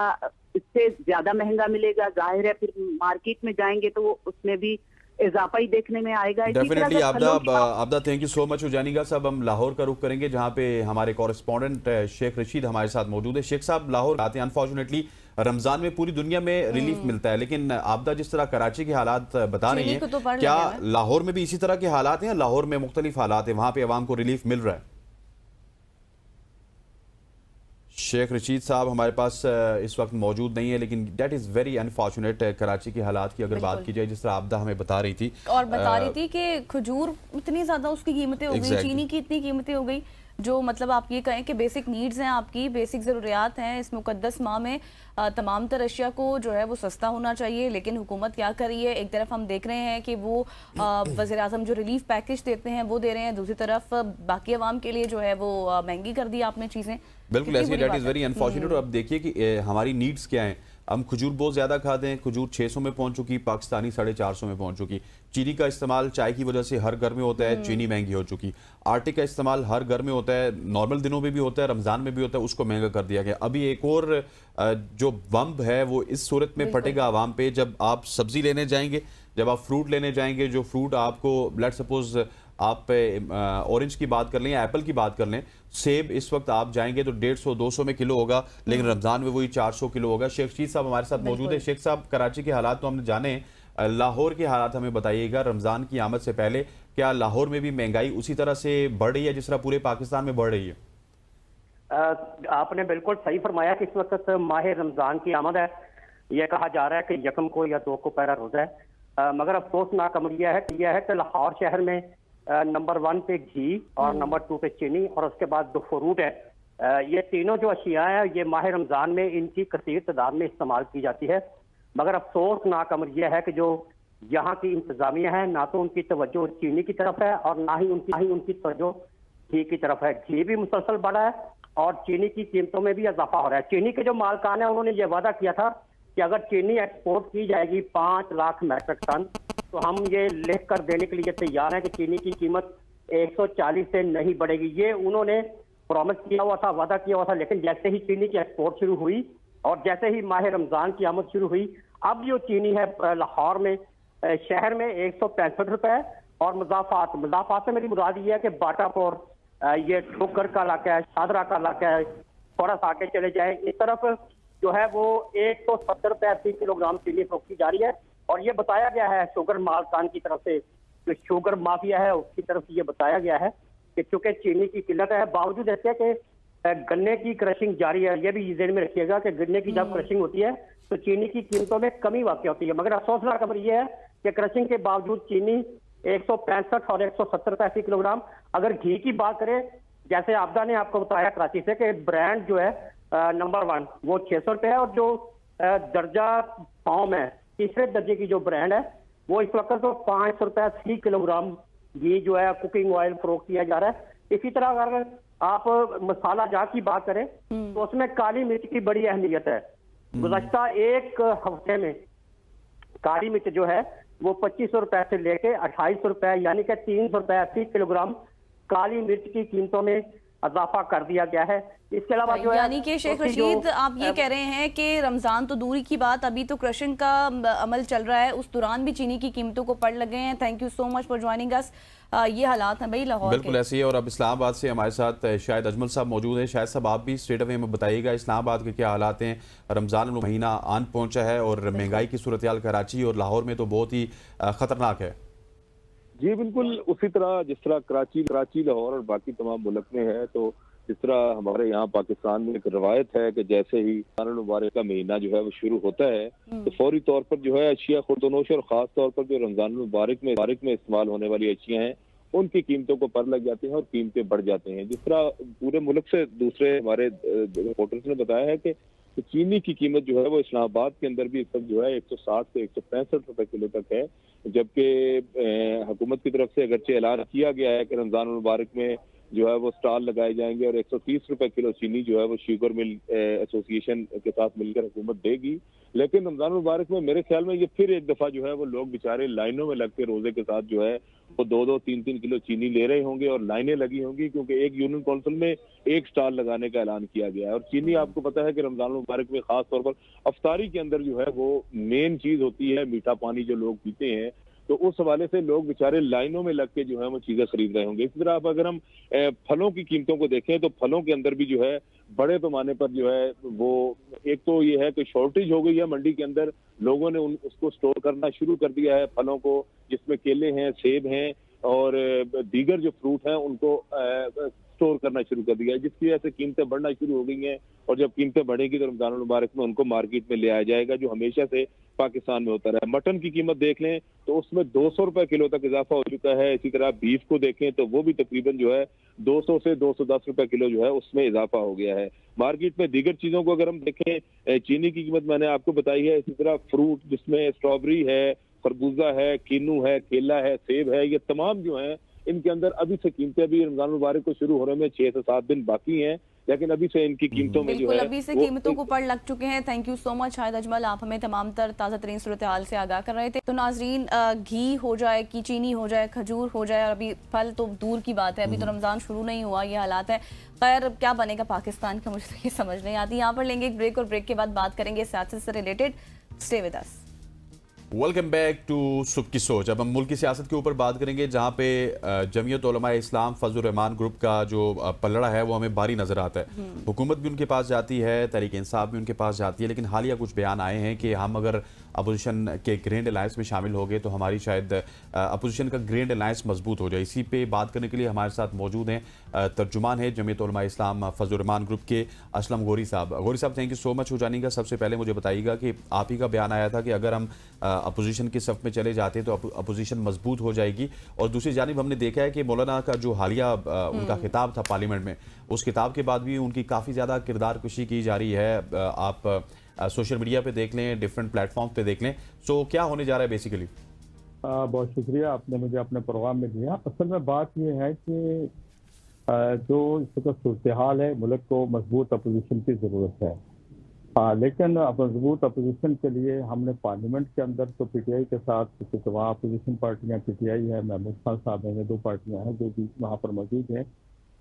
इससे ज्यादा महंगा मिलेगा, जाहिर है फिर मार्केट में जाएंगे तो उसमें भी इजाफा ही देखने में आएगा। डेफिनेटली। आबदा, थैंक यू सो मच। जानिएगा साहब, हम लाहौर का रुख करेंगे, जहां पे हमारे कॉरेस्पॉन्डेंट शेख रशीद हमारे साथ मौजूद है। शेख साहब, लाहौर आते हैं। अनफॉर्चुनेटली रमजान में पूरी दुनिया में रिलीफ मिलता है, लेकिन आबदा जिस तरह कराची के हालात बता रही हैं, तो क्या लाहौर में भी इसी तरह के हालात हैं? लाहौर में मुख्तलिफ हालात है, वहां पे अवाम को रिलीफ मिल रहा है? शेख रशीद साहब हमारे पास इस वक्त मौजूद नहीं है, लेकिन that is very unfortunate. Karachi के हालात की अगर बात की जाए, जिस तरह आबदा हमें बता रही थी, और बता रही थी कि खजूर इतनी ज़्यादा उसकी कीमतें हो गई, चीनी की इतनी कीमतें हो गई, जो मतलब आप ये कहें कि बेसिक नीड्स हैं, आपकी बेसिक ज़रूरियात हैं। इस मुकद्दस माह में तमाम तर अशिया को जो है वो सस्ता होना चाहिए, लेकिन हुकूमत क्या कर रही है? एक तरफ हम देख रहे हैं कि वो वज़ीर-ए-आज़म जो रिलीफ पैकेज देते हैं वो दे रहे हैं, दूसरी तरफ बाकी अवाम के लिए जो है वो महंगी कर दी आपने चीज़ें। बिल्कुल ऐसी, डेट इज़ वेरी अनफॉर्चुनेट। और अब देखिए कि हमारी नीड्स क्या हैं। हम खजूर बहुत ज़्यादा खाते हैं, खजूर 600 में पहुंच चुकी, पाकिस्तानी 450 में पहुंच चुकी। चीनी का इस्तेमाल चाय की वजह से हर घर में होता है, चीनी महंगी हो चुकी। आटे का इस्तेमाल हर घर में होता है, नॉर्मल दिनों में भी होता है, रमज़ान में भी होता है, उसको महंगा कर दिया गया। अभी एक और जो बम्ब है वो इस सूरत में फटेगा आवाम पे, जब आप सब्जी लेने जाएंगे, जब आप फ्रूट लेने जाएंगे, जो फ्रूट आपको लेट्स सपोज आप ऑरेंज की बात कर लें या एप्पल की बात कर लें, सेब इस वक्त आप जाएंगे तो 150-200 में किलो होगा, लेकिन रमज़ान में वही 400 किलो होगा। शेख रशीद साहब हमारे साथ मौजूद है। शेख साहब, कराची के हालात तो हमने जाने, लाहौर के हालात हमें बताइएगा। रमज़ान की आमद से पहले क्या लाहौर में भी महंगाई उसी तरह से बढ़ रही है जिस तरह पूरे पाकिस्तान में बढ़ रही है? आपने बिल्कुल सही फरमाया कि इस वक्त माह रमज़ान की आमद है। यह कहा जा रहा है कि यकम को या 2 को पहला रोज़ा है मगर अफसोसनाक अमर यह है कि लाहौर शहर में नंबर 1 पे घी और नंबर 2 पे चीनी और उसके बाद जो फ्रूट है, ये तीनों जो अशिया हैं ये माह रमज़ान में इनकी कसीर तादाद में इस्तेमाल की जाती है। मगर अफसोसनाक अमर यह है कि जो यहाँ की इंतजामिया है, ना तो उनकी तवज्जो चीनी की तरफ है और ना ही उनकी तवज्जो घी की तरफ है। घी भी मुसलसल बढ़ा है और चीनी की कीमतों में भी इजाफा हो रहा है। चीनी के जो मालकान है उन्होंने ये वादा किया था कि अगर चीनी एक्सपोर्ट की जाएगी 5 लाख मेट्रिक टन, तो हम ये लिख कर देने के लिए तैयार हैं कि चीनी की कीमत 140 से नहीं बढ़ेगी। ये उन्होंने प्रॉमिस किया हुआ था, वादा किया हुआ था। लेकिन जैसे ही चीनी की एक्सपोर्ट शुरू हुई और जैसे ही माह रमज़ान की आमद शुरू हुई, अब जो चीनी है लाहौर में शहर में 165 रुपए और मुजाफात से मेरी मुराद ये है कि बाटापुर, ये ठोकर का इलाका है, शादरा का इलाका है, थोड़ा सा आगे चले जाए इस तरफ जो है वो 170 रुपए फी किलोग्राम चीनी फरोख्त की जा रही है। और ये बताया गया है शुगर मालकान की तरफ से, जो शुगर माफिया है उसकी तरफ से ये बताया गया है कि चूंकि चीनी की किल्लत है, बावजूद ऐसे कि गन्ने की क्रशिंग जारी है। ये भी ज़हन में रखिएगा कि गन्ने की जब क्रशिंग होती है तो चीनी की कीमतों में कमी वाक़ होती है। मगर अफसोसनाक खबर ये है कि क्रशिंग के बावजूद चीनी 165 और 170 रुपए फी किलोग्राम। अगर घी की बात करें, जैसे आपदा ने आपको बताया कराची से कि ब्रांड जो है नंबर 1 वो 600 रुपए है और जो दर्जा फॉर्म है, तीसरे दर्जे की जो ब्रांड है, वो इस वक्त तो 500 रुपए फी किलोग्राम घी जो है कुकिंग ऑयल फरोख्त किया जा रहा है। इसी तरह अगर आप मसाला जात की बात करें तो उसमें काली मिर्च की बड़ी अहमियत है। गुज़श्ता एक हफ्ते में काली मिर्च जो है वो 2500 रुपए से लेके 2800 रुपए यानी कि 300 रुपए फी किलोग्राम काली मिर्च की कीमतों में इजाफा कर दिया गया है। इसके अलावा जो है यानी कि शेख रशीद आप ये कह रहे हैं कि रमजान तो दूरी की बात, अभी तो क्रशिंग का अमल चल रहा है, उस दौरान भी चीनी की कीमतों को पड़ लगे हैं। Thank you so much for joining us. ये हालात हैं भाई लाहौर बिल्कुल ऐसे ही है। और अब इस्लामाबाद से हमारे साथ शायद अजमल साहब मौजूद हैं। शायद साहब आप भी स्ट्रेट अवे में बताइएगा इस्लामाबाद के क्या हालात हैं। रमज़ान महीना आन पहुंचा है और महंगाई की सूरत हाल कराची और लाहौर में तो बहुत ही ख़तरनाक है। जी बिल्कुल उसी तरह जिस तरह कराची लाहौर और बाकी तमाम मुल्क में है, तो जिस तरह हमारे यहाँ पाकिस्तान में एक रवायत है कि जैसे ही रमज़ान मुबारक का महीना जो है वो शुरू होता है तो फौरी तौर पर जो है अशिया खुर्दनोश और ख़ास तौर पर जो रमज़ान मुबारक में इस्तेमाल होने वाली अशिया हैं उनकी कीमतों को पर लग जाती हैं और कीमतें बढ़ जाते हैं। जिस तरह पूरे मुल्क से दूसरे हमारे रिपोर्टर्स ने बताया है कि चीनी की कीमत जो है वो इस्लामाबाद के अंदर भी इस वक्त जो है 160 से 165 रुपए किलो तक है, जबकि हुकूमत की तरफ से अगरचे ऐलान किया गया है कि रमज़ान मुबारक में जो है वो स्टॉल लगाए जाएंगे और 130 रुपए किलो चीनी जो है वो शुगर मिल एसोसिएशन के साथ मिलकर हुकूमत देगी। लेकिन रमज़ान मुबारक में मेरे ख्याल में ये फिर एक दफ़ा जो है वो लोग बेचारे लाइनों में लग के रोजे के साथ जो है वो 2-2, 3-3 किलो चीनी ले रहे होंगे और लाइनें लगी होंगी, क्योंकि एक यूनियन काउंसिल में एक स्टॉल लगाने का ऐलान किया गया है। और चीनी आपको पता है कि रमज़ान मुबारक में खास तौर पर अफ्तारी के अंदर जो है वो मेन चीज होती है, मीठा पानी जो लोग पीते हैं, तो उस हवाले से लोग बेचारे लाइनों में लग के जो है वो चीजें खरीद रहे होंगे। इसी तरह अब अगर हम फलों की कीमतों को देखें तो फलों के अंदर भी जो है बड़े पैमाने पर जो है वो एक तो ये है कि शॉर्टेज हो गई है मंडी के अंदर, लोगों ने उसको स्टोर करना शुरू कर दिया है फलों को, जिसमें केले हैं, सेब हैं और दीगर जो फ्रूट हैं उनको स्टोर करना शुरू कर दिया है, जिसकी वजह से कीमतें बढ़ना शुरू हो गई हैं। और जब कीमतें बढ़ेगी तो रमज़ान मुबारक में उनको मार्केट में ले आया जाएगा, जो हमेशा से पाकिस्तान में होता रहा है। मटन की कीमत देख लें तो उसमें 200 रुपए किलो तक इजाफा हो चुका है। इसी तरह बीफ को देखें तो वो भी तकरीबन जो है 200 से 210 रुपए किलो जो है उसमें इजाफा हो गया है। मार्केट में दीगर चीजों को अगर हम देखें, चीनी की कीमत मैंने आपको बताई है। इसी तरह फ्रूट जिसमें स्ट्रॉबेरी है, खरबूजा है, किन्नू है, केला है, सेब है, ये तमाम जो है इनके अंदर अभी से कीमतें भी रमजान मुबारक को शुरू होने में 6 से 7 दिन बाकी हैं, लेकिन अभी से इनकी कीमतों में जो है अभी से कीमतों को पड़ लग चुके हैं। Thank you so much Shahid Ajmal, आप हमें तमाम तर ताज़ा तरीन सूरत हाल से आगाह कर रहे थे। तो नाजरीन, घी हो जाए कि चीनी हो जाए, खजूर हो जाए, और अभी फल तो दूर की बात है, अभी तो रमज़ान शुरू नहीं हुआ, ये हालात है। खैर क्या बनेगा पाकिस्तान का, मुझे तो ये समझ नहीं आती। यहाँ पर लेंगे एक ब्रेक और ब्रेक के बाद बात करेंगे सियासत से related. Stay with us. Welcome back to सुबह की सोच। अब हम मुल्क की सियासत के ऊपर बात करेंगे, जहाँ पे जमीयत उलमा इस्लाम फजलुर रहमान ग्रुप का जो पलड़ा है वो हमें भारी नज़र आता है। हुकूमत भी उनके पास जाती है, तहरीक इंसाफ भी उनके पास जाती है, लेकिन हालिया कुछ बयान आए हैं कि हम अगर अपोजिशन के ग्रैंड अलायंस में शामिल हो गए तो हमारी शायद अपोजिशन का ग्रैंड अलायंस मजबूत हो जाए। इसी पे बात करने के लिए हमारे साथ मौजूद हैं तर्जुमान है जमीयत उलमा इस्लाम फजल रहमान ग्रुप के असलम गोरी साहब। गोरी साहब, थैंक यू सो मच हो जाने का। सबसे पहले मुझे बताइएगा कि आप ही का बयान आया था कि अगर हम अपोजिशन की सफ में चले जाते तो अपोजिशन मजबूत हो जाएगी, और दूसरी जानिब हमने देखा है कि मौलाना का जो हालिया उनका खिताब था पार्लियामेंट में, उस खिताब के बाद भी उनकी काफ़ी ज़्यादा किरदार कुशी की जा रही है। आप सोशल मीडिया पे देख लें, डिफरेंट प्लेटफॉर्म पे देख लें। सो क्या होने जा रहा है बेसिकली? बहुत शुक्रिया, आपने मुझे अपने प्रोग्राम में दिया। असल में बात यह है कि जो इस वक्त सूरत हाल है, मुल्क को मजबूत अपोजिशन की ज़रूरत है। लेकिन मजबूत अपोजिशन के लिए हमने पार्लियामेंट के अंदर तो पीटीआई के साथ, क्योंकि वहाँ अपोजिशन पार्टियाँ पीटीआई है, महमूद खान साहब हैं, 2 पार्टियाँ हैं जो भी वहाँ पर मौजूद हैं,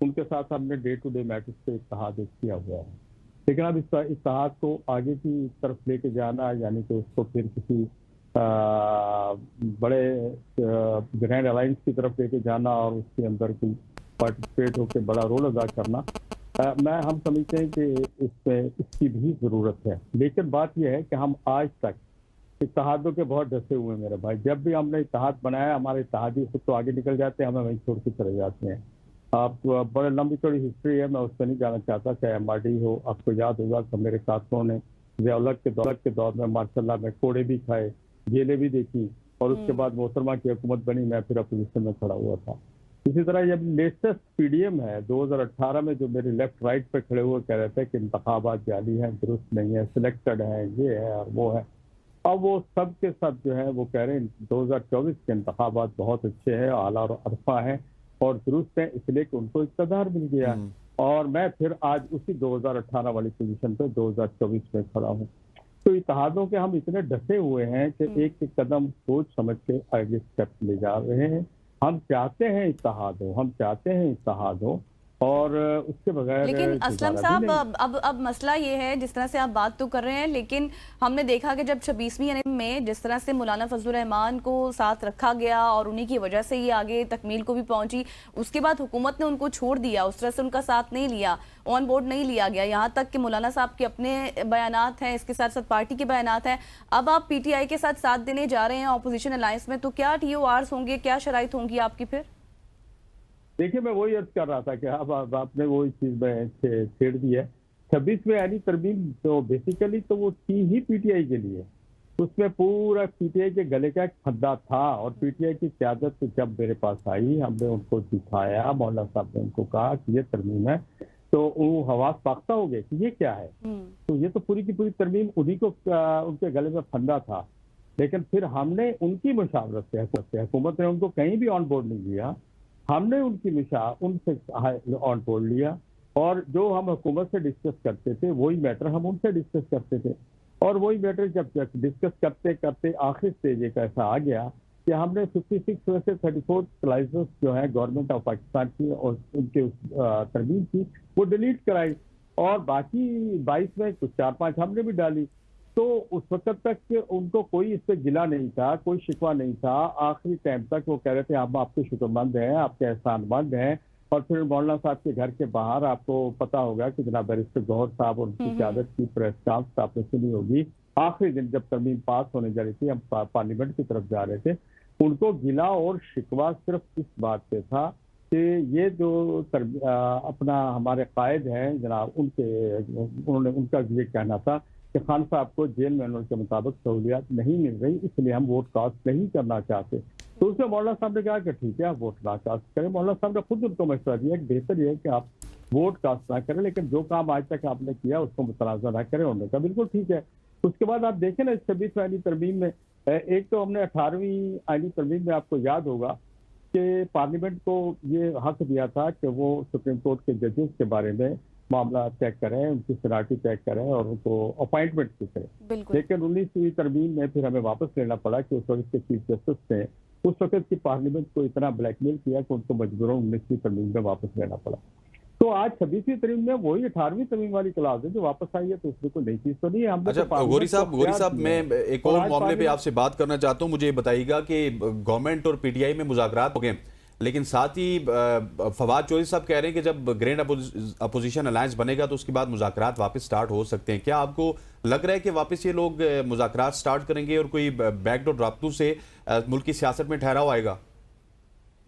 उनके साथ हमने डे टू डे मैटर्स पे इत्तेहाद किया हुआ है। लेकिन अब इस इत्तेहाद को आगे की तरफ लेके जाना, यानी कि उसको फिर किसी बड़े ग्रैंड अलायंस की तरफ लेके जाना और उसके अंदर कोई पार्टिसिपेट होकर बड़ा रोल अदा करना, हम समझते हैं कि इसकी भी ज़रूरत है। लेकिन बात यह है कि हम आज तक इत्तेहादों के बहुत डसे हुए हैं मेरे भाई। जब भी हमने इत्तेहाद बनाया, हमारे इत्तेहादी खुद तो आगे निकल जाते हैं, हमें वहीं छोड़ के चले जाते हैं। आप बड़े लंबी चौड़ी हिस्ट्री है, मैं उस पर नहीं जाना चाहता, चाहे MRD हो। आपको याद होगा कि मेरे साथियों ने ज़िया-उल-हक के दौर में माशाल्लाह में कोड़े भी खाए, जेलें भी देखी, और उसके बाद मोहतरमा की हुकूमत बनी, मैं फिर अपोजिशन में खड़ा हुआ था। इसी तरह जब लेटेस्ट PDM है 2018 में, जो मेरे लेफ्ट राइट पे खड़े हुए कह रहे थे कि इंतखाबात जाली हैं, दुरुस्त नहीं है, सिलेक्टेड है, ये है और वो है। अब वो सब के सब जो है वो कह रहे हैं 2024 के इंतखाबात बहुत अच्छे हैं, आला और अरफा हैं और दुरुस्त है, इसलिए कि उनको इक़्तिदार मिल गया। और मैं फिर आज उसी 2018 वाली पोजीशन पे 2024 में खड़ा हूँ। तो इत्तेहादों के हम इतने डसे हुए हैं कि एक एक कदम सोच समझ के आगे स्टेप ले जा रहे हैं। हम चाहते हैं इत्तेहाद हो, हम चाहते हैं इत्तेहाद हो, और उसके बगैर। लेकिन असलम साहब, अब मसला ये है, जिस तरह से आप बात तो कर रहे हैं, लेकिन हमने देखा कि जब 26वीं एनएम में जिस तरह से मौलाना फजल रहमान को साथ रखा गया और उन्हीं की वजह से ये आगे तकमील को भी पहुंची, उसके बाद हुकूमत ने उनको छोड़ दिया, उस तरह से उनका साथ नहीं लिया, ऑन बोर्ड नहीं लिया गया। यहाँ तक कि मौलाना साहब के अपने बयानात हैं, इसके साथ साथ पार्टी के बयानात हैं। अब आप PTI के साथ देने जा रहे हैं अपोजिशन अलायंस में, तो क्या TORs होंगे, क्या शराइत होंगी आपकी? फिर देखिए, मैं वही अर्ज कर रहा था कि अब आपने वही चीज में छेड़ दी है। 26 में यानी तरमीम तो बेसिकली तो वो थी ही PTI के लिए, उसमें पूरा PTI के गले का एक फंदा था। और PTI की क़यादत जब मेरे पास आई, हमने उनको दिखाया, मौलाना साहब ने उनको कहा कि ये तरमीम है, तो वो हवास पाख्ता हो गए कि ये क्या है। तो ये तो पूरी की पूरी तरमीम उन्हीं को उनके गले में फंदा था। लेकिन फिर हमने उनकी मुशावरत से, हुकूमत ने उनको कहीं भी ऑन बोर्ड नहीं लिया, हमने उनसे ऑन बोर्ड लिया, और जो हम हुकूमत से डिस्कस करते थे वही मैटर हम उनसे डिस्कस करते थे। और वही मैटर जब डिस्कस करते करते आखिर स्टेज एक ऐसा आ गया कि हमने 56 में से 34 क्लाइजेस जो है गवर्नमेंट ऑफ पाकिस्तान की और उनके तरमीम की, वो डिलीट कराई, और बाकी 22 में कुछ 4-5 हमने भी डाली। तो उस वक्त तक उनको कोई इस पर गिला नहीं था, कोई शिकवा नहीं था। आखिरी टाइम तक वो कह रहे थे हम आपके शुक्रमंद हैं, आपके एहसानमंद हैं। और फिर मौलाना साहब के घर के बाहर आपको पता होगा कि जनाब बैरिस्टर गौहर साहब और उनकी क़यादत की प्रेस कॉन्फ्रेंस आपने सुनी होगी। आखिरी दिन जब तरमीम पास होने जा रही थी, हम पार्लियामेंट की तरफ जा रहे थे, उनको गिला और शिकवा सिर्फ इस बात पे था कि ये जो अपना हमारे कायद हैं जनाब, उनका ये कहना था कि खान साहब को जेल मैनुअल के मुताबिक सहूलियात नहीं मिल रही, इसलिए हम वोट कास्ट नहीं करना चाहते। तो उसमें मौलाना साहब ने कहा कि ठीक है, आप वोट ना कास्ट करें। मौलाना साहब ने खुद उनको मशवरा दिया कि बेहतर ये है कि आप वोट कास्ट ना करें, लेकिन जो काम आज तक आपने किया उसको मुतनाज़ा ना करें। उन्होंने कहा बिल्कुल ठीक है। उसके बाद आप देखें ना, 26वीं आईनी तरमीम में एक तो हमने 18वीं आईनी तरमीम में आपको याद होगा कि पार्लियामेंट को ये हक दिया था कि वो सुप्रीम कोर्ट के जजेस के बारे में मामला तय करें, उनकी सलाटी तय करें और उनको अपॉइंटमेंट भी करें। लेकिन 19वीं तरमीम में फिर हमें वापस लेना पड़ा कि उस वक्त के चीफ जस्टिस ने उस वक्त की पार्लियामेंट को इतना ब्लैकमेल किया कि उनको मजबूरन 19वीं तरमीम में वापस लेना पड़ा। तो आज 26वीं तरमीम में वही 18वीं तरमीम वाली क्लास है जो वापस आई है, तो उसमें कोई नई चीज तो नहीं है। अच्छा गोरी साहब, मैं एक और मामले पे आपसे बात करना चाहता हूँ। मुझे बताइएगा कि गवर्नमेंट और PTI में मुज़ाकरात हो गए, لیکن ساتھ ہی فواد چودھری صاحب کہہ رہے ہیں کہ جب گرینڈ اپوزیشن الائنس بنے گا تو اس کے بعد مذاکرات واپس سٹارٹ ہو سکتے ہیں. کیا آپ کو لگ رہا ہے کہ واپس یہ لوگ مذاکرات سٹارٹ کریں گے اور کوئی بیک ڈور رابطوں سے ملک کی سیاست میں ٹھہراؤ آئے گا؟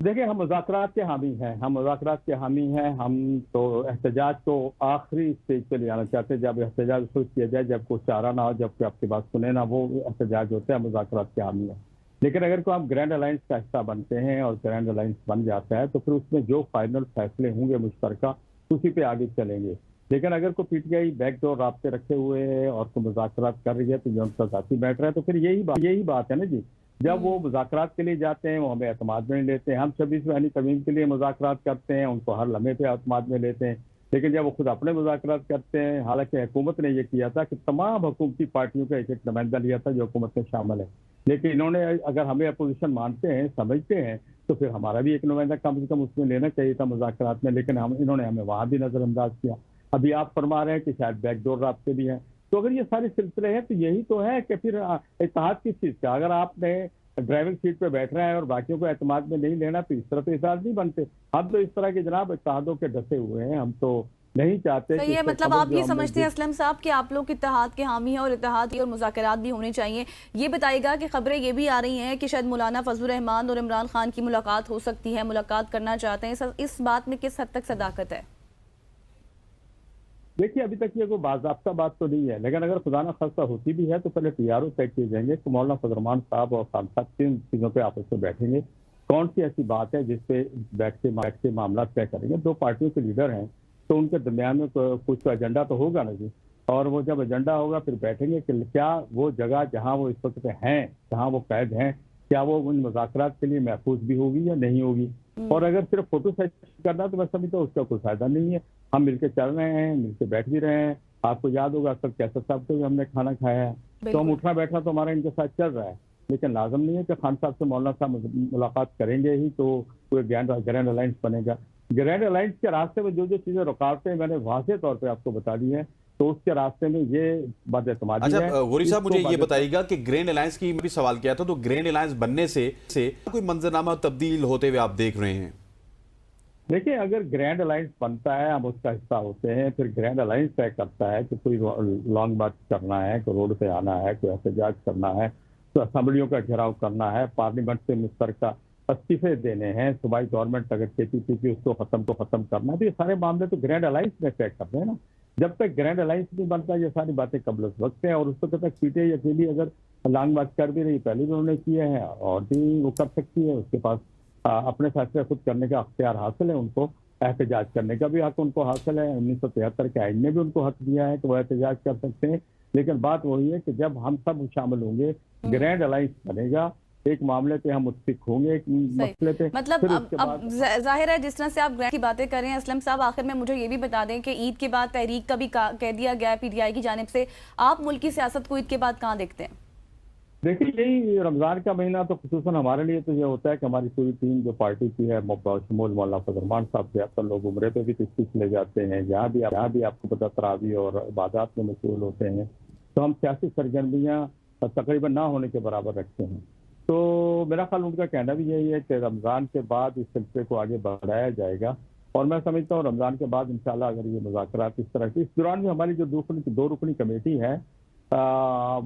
دیکھیں ہم مذاکرات کے حامی ہیں، ہم تو احتجاج کو آخری اسٹیج پہ لے جانا چاہتے ہیں. جب احتجاج شروع کیا جائے، جب کوئی چارہ نہ ہو، جب کوئی آپ کی بات سنے نہ، وہ احتجاج ہوتا ہے. مذاکرات کے حامی ہیں. لیکن اگر کوئی آپ گرینڈ الائنس کا حصہ بنتے ہیں اور گرینڈ الائنس بن جاتا ہے تو پھر اس میں جو فائنل فیصلے ہوں گے مشترکہ، اسی پہ آگے چلیں گے. لیکن اگر کوئی P T I back door رابطے رکھے ہوئے ہے اور کوئی مذاکرات کر رہی ہے تو یہ ان کا ذاتی میٹر ہے. تو پھر یہی بات ہے نا جی، جب وہ مذاکرات کے لیے جاتے ہیں وہ ہمیں اعتماد میں نہیں لیتے ہیں. ہم 26 میں ترمیم کے لیے مذاکرات کرتے ہیں، ان کو ہر لمحے پہ اعتماد میں لیتے ہیں. لیکن جب وہ خود اپنے مذاکرات کرتے ہیں، حالانکہ حکومت نے یہ کیا تھا کہ تمام حکومتی پارٹیوں کا ایک نمائندہ لیا تھا جو حکومت میں شامل ہے. لیکن انہوں نے اگر ہمیں اپوزیشن مانتے ہیں، سمجھتے ہیں، تو پھر ہمارا بھی ایک نمائندہ کم سے کم اس میں لینا چاہیے تھا مذاکرات میں. لیکن انہوں نے ہمیں وہاں بھی نظر انداز کیا. ابھی آپ فرما رہے ہیں کہ شاید بیک ڈور رابطے بھی ہیں. تو اگر یہ سارے سلسلے ہیں تو یہی تو ہے کہ پھر اتحاد کس چیز کا؟ اگر آپ نے ڈرائیونگ سیٹ پہ بیٹھ رہے ہیں اور باقیوں کو اعتماد میں نہیں لینا تو اس طرح تو اتحاد نہیں بنتے. ہم تو اس طرح کے جناب اتحادوں کے ڈسے ہوئے ہیں. ہم تو نہیں چاہتے. یہ مطلب آپ یہ سمجھتے ہیں اسلم صاحب کہ آپ لوگ اتحاد کے حامی ہیں اور اتحاد اور مذاکرات بھی ہونے چاہیے. یہ بتائے گا کہ خبریں یہ بھی آ رہی ہیں کہ شاید مولانا فضل الرحمان اور عمران خان کی ملاقات ہو سکتی ہے، ملاقات کرنا چاہتے ہیں. اس بات میں کس حد تک صداقت ہے؟ دیکھیے ابھی تک یہ کوئی باضابطہ بات تو نہیں ہے، لیکن اگر خدا نہ خواستہ ہوتی بھی ہے تو پہلے پی آر او طے کیے جائیں گے کہ مولانا فضل الرحمان صاحب اور خان صاحب تین چیزوں پہ آپس میں بیٹھیں گے. کون سی ایسی بات ہے جس پہ بیٹھ کے معاملات طے کریں گے؟ دو پارٹیوں کے لیڈر ہیں تو ان کے درمیان میں کچھ ایجنڈا تو ہوگا نا جی. اور وہ جب ایجنڈا ہوگا پھر بیٹھیں گے کہ کیا وہ جگہ جہاں وہ اس وقت ہیں، جہاں وہ قید ہیں، کیا وہ ان مذاکرات کے لیے محفوظ بھی ہوگی یا نہیں ہوگی. اور اگر صرف فوٹو سیشن کرنا تو میں سمجھتا ہوں اس کا کوئی فائدہ نہیں ہے. ہم مل کے چل رہے ہیں، مل کے بیٹھ بھی رہے ہیں. آپ کو یاد ہوگا اکثر کیسر صاحب سے بھی ہم نے کھانا کھایا ہے. تو ہم اٹھنا بیٹھنا تو ہمارا ان کے ساتھ چل رہا ہے. لیکن لازم نہیں ہے کہ خان صاحب سے مولانا صاحب ملاقات کریں گے ہی تو کوئی گرینڈ الائنس بنے گا. گرینڈ الائنس کے راستے میں جو چیزیں رکاوٹیں میں نے واضح طور پہ آپ کو بتا دی ہیں، تو اس کے راستے میں یہ بد اعتمادی ہے. اچھا غوری صاحب مجھے یہ بتائیے گا کہ گرینڈ الائنس کی بھی سوال کیا تھا، تو گرینڈ الائنس بننے سے کوئی منظرنامہ تبدیل ہوتے ہوئے آپ دیکھ رہے ہیں؟ دیکھیں اگر گرینڈ الائنس بنتا ہے، ہم اس کا حصہ ہوتے ہیں، پھر گرینڈ الائنس طے کرتا ہے کہ کوئی لانگ مارچ کرنا ہے، کوئی روڈ پہ آنا ہے، کوئی احتجاج کرنا ہے، تو اسمبلیوں کا گھیراؤ کرنا ہے، پارلیمنٹ سے مشترکہ استعفے دینے ہیں، صوبائی گورنمنٹ اگر کے پی پی کی اس کو ختم کرنا ہے، تو یہ سارے معاملے تو گرینڈ الائنس میں طے کرتے ہیں نا. جب تک گرینڈ الائنس نہیں بنتا یہ ساری باتیں قبل از وقت ہیں. اور اس وقت تک پی ٹی آئی اکیلی اگر لانگ مارچ کر بھی رہی، پہلے بھی انہوں نے کیے ہیں اور بھی وہ کر سکتی ہے. اس کے پاس اپنے فیصلے خود کرنے کا اختیار حاصل ہے، ان کو احتجاج کرنے کا بھی حق ان کو حاصل ہے. 1973 کے آئین نے بھی ان کو حق دیا ہے کہ وہ احتجاج کر سکتے ہیں. لیکن بات وہی ہے کہ جب ہم سب شامل ہوں گے، گرینڈ الائنس بنے گا، ایک معاملے پہ ہم متفق ہوں گے، ایک مسئلے پہ. مطلب اب ظاہر ہے جس طرح سے آپ گرینڈ کی باتیں کر رہے ہیں اسلم صاحب، آخر میں مجھے یہ بھی بتا دیں کہ عید کے بعد تحریک کا بھی کہہ دیا گیا ہے پی ٹی آئی کی جانب سے. آپ ملک کی سیاست کو عید کے بعد کہاں دیکھتے ہیں؟ دیکھیے یہی رمضان کا مہینہ تو خصوصاً ہمارے لیے تو یہ ہوتا ہے کہ ہماری پوری ٹیم جو پارٹی کی ہے، شمول مولانا فضل الرحمان صاحب سے اکثر لوگ عمرے پہ بھی تشریف لے جاتے ہیں، جہاں بھی آپ کو پتہ تراویح اور عبادات میں مشغول ہوتے ہیں، تو ہم سیاسی سرگرمیاں تقریباً نہ ہونے کے برابر رکھتے ہیں. تو میرا خیال ان کا کہنا بھی یہی ہے کہ رمضان کے بعد اس سلسلے کو آگے بڑھایا جائے گا. اور میں سمجھتا ہوں رمضان کے بعد انشاءاللہ اگر یہ مذاکرات اس طرح کی، اس دوران بھی ہماری جو دو رکنی کمیٹی ہے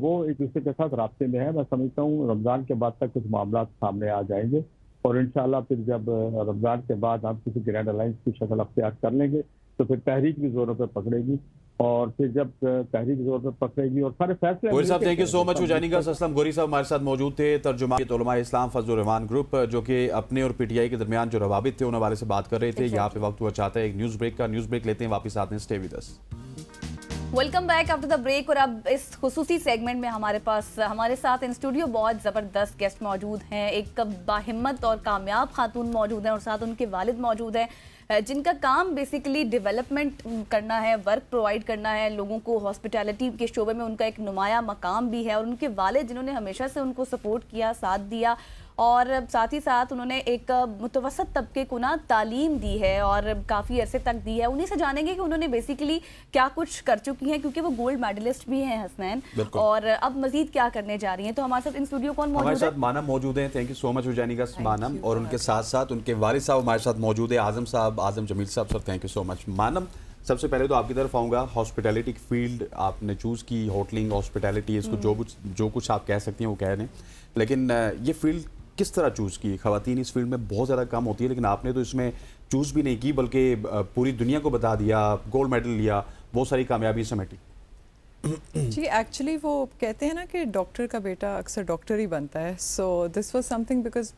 وہ ایک دوسرے کے ساتھ رابطے میں ہے. میں سمجھتا ہوں رمضان کے بعد تک کچھ معاملات سامنے آ جائیں گے اور انشاءاللہ پھر جب رمضان کے بعد ہم کسی گرینڈ الائنس کی شکل اختیار کر لیں گے تو پھر تحریک بھی زوروں پہ پکڑے گی. اور پھر جب تحریک زور پہ پکڑے گی اور سارے فیصلے. غوری صاحب thank you so much for joining us. Aslam Ghauri صاحب ہمارے ساتھ موجود تھے، ترجمان علماء اسلام فضل الرحمان گروپ، جو کہ اپنے اور پی ٹی آئی کے درمیان جو روابط تھے ان حوالے سے بات کر رہے تھے. یہاں پہ وقت ہوا چاہتا ہے ایک نیوز بریک لیتے ہیں، واپس آتے ہیں. Stay with us. Welcome back after the break. اور اب اس خصوصی سیگمنٹ میں ہمارے ساتھ ان اسٹوڈیو بہت زبردست گیسٹ موجود ہیں. ایک باہمت اور کامیاب خاتون موجود ہیں اور ساتھ ان کے والد موجود ہیں جن کا کام بیسیکلی ڈیولپمنٹ کرنا ہے، ورک پرووائڈ کرنا ہے لوگوں کو. ہاسپٹیلٹی کے شعبے میں ان کا ایک نمایاں مقام بھی ہے اور ان کے والد جنہوں نے ہمیشہ سے ان کو سپورٹ کیا، ساتھ دیا اور ساتھ ہی ساتھ انہوں نے ایک متوسط طبقے کو نا تعلیم دی ہے اور کافی عرصے تک دی ہے. انہیں سے جانیں گے کہ انہوں نے بیسیکلی کیا کچھ کر چکی ہیں, کیونکہ وہ گولڈ میڈلسٹ بھی ہیں حسنین, اور اب مزید کیا کرنے جا رہی ہیں. تو ہمارے ساتھ ان اسٹوڈیو کون موجود ہے؟ ہمارے ساتھ مانم موجود ہیں. Thank you so much for joining us Manam, اور ان کے ساتھ ساتھ ان کے والد صاحب ہمارے ساتھ موجود ہیں, اعظم صاحب, اعظم جمیل صاحب. سر تھینک یو سو مچ. مانم, سب سے پہلے تو آپ کی طرف آؤں گا. ہاسپٹیلٹی کی فیلڈ آپ نے چوز کی, ہوٹلنگ, ہاسپٹیلٹی, اس کو جو کچھ آپ کہہ سکتی ہیں وہ کہہ رہے ہیں, لیکن یہ فیلڈ کس طرح چوز کی؟ خواتین اس فیلڈ میں بہت زیادہ کم ہوتی ہے, لیکن آپ نے تو اس میں چوز بھی نہیں کی بلکہ پوری دنیا کو بتا دیا, گولڈ میڈل لیا, بہت ساری کامیابی سمیٹی. جی ایکچولی وہ کہتے ہیں نا کہ ڈاکٹر کا بیٹا اکثر ڈاکٹر ہی بنتا ہے. So this was something because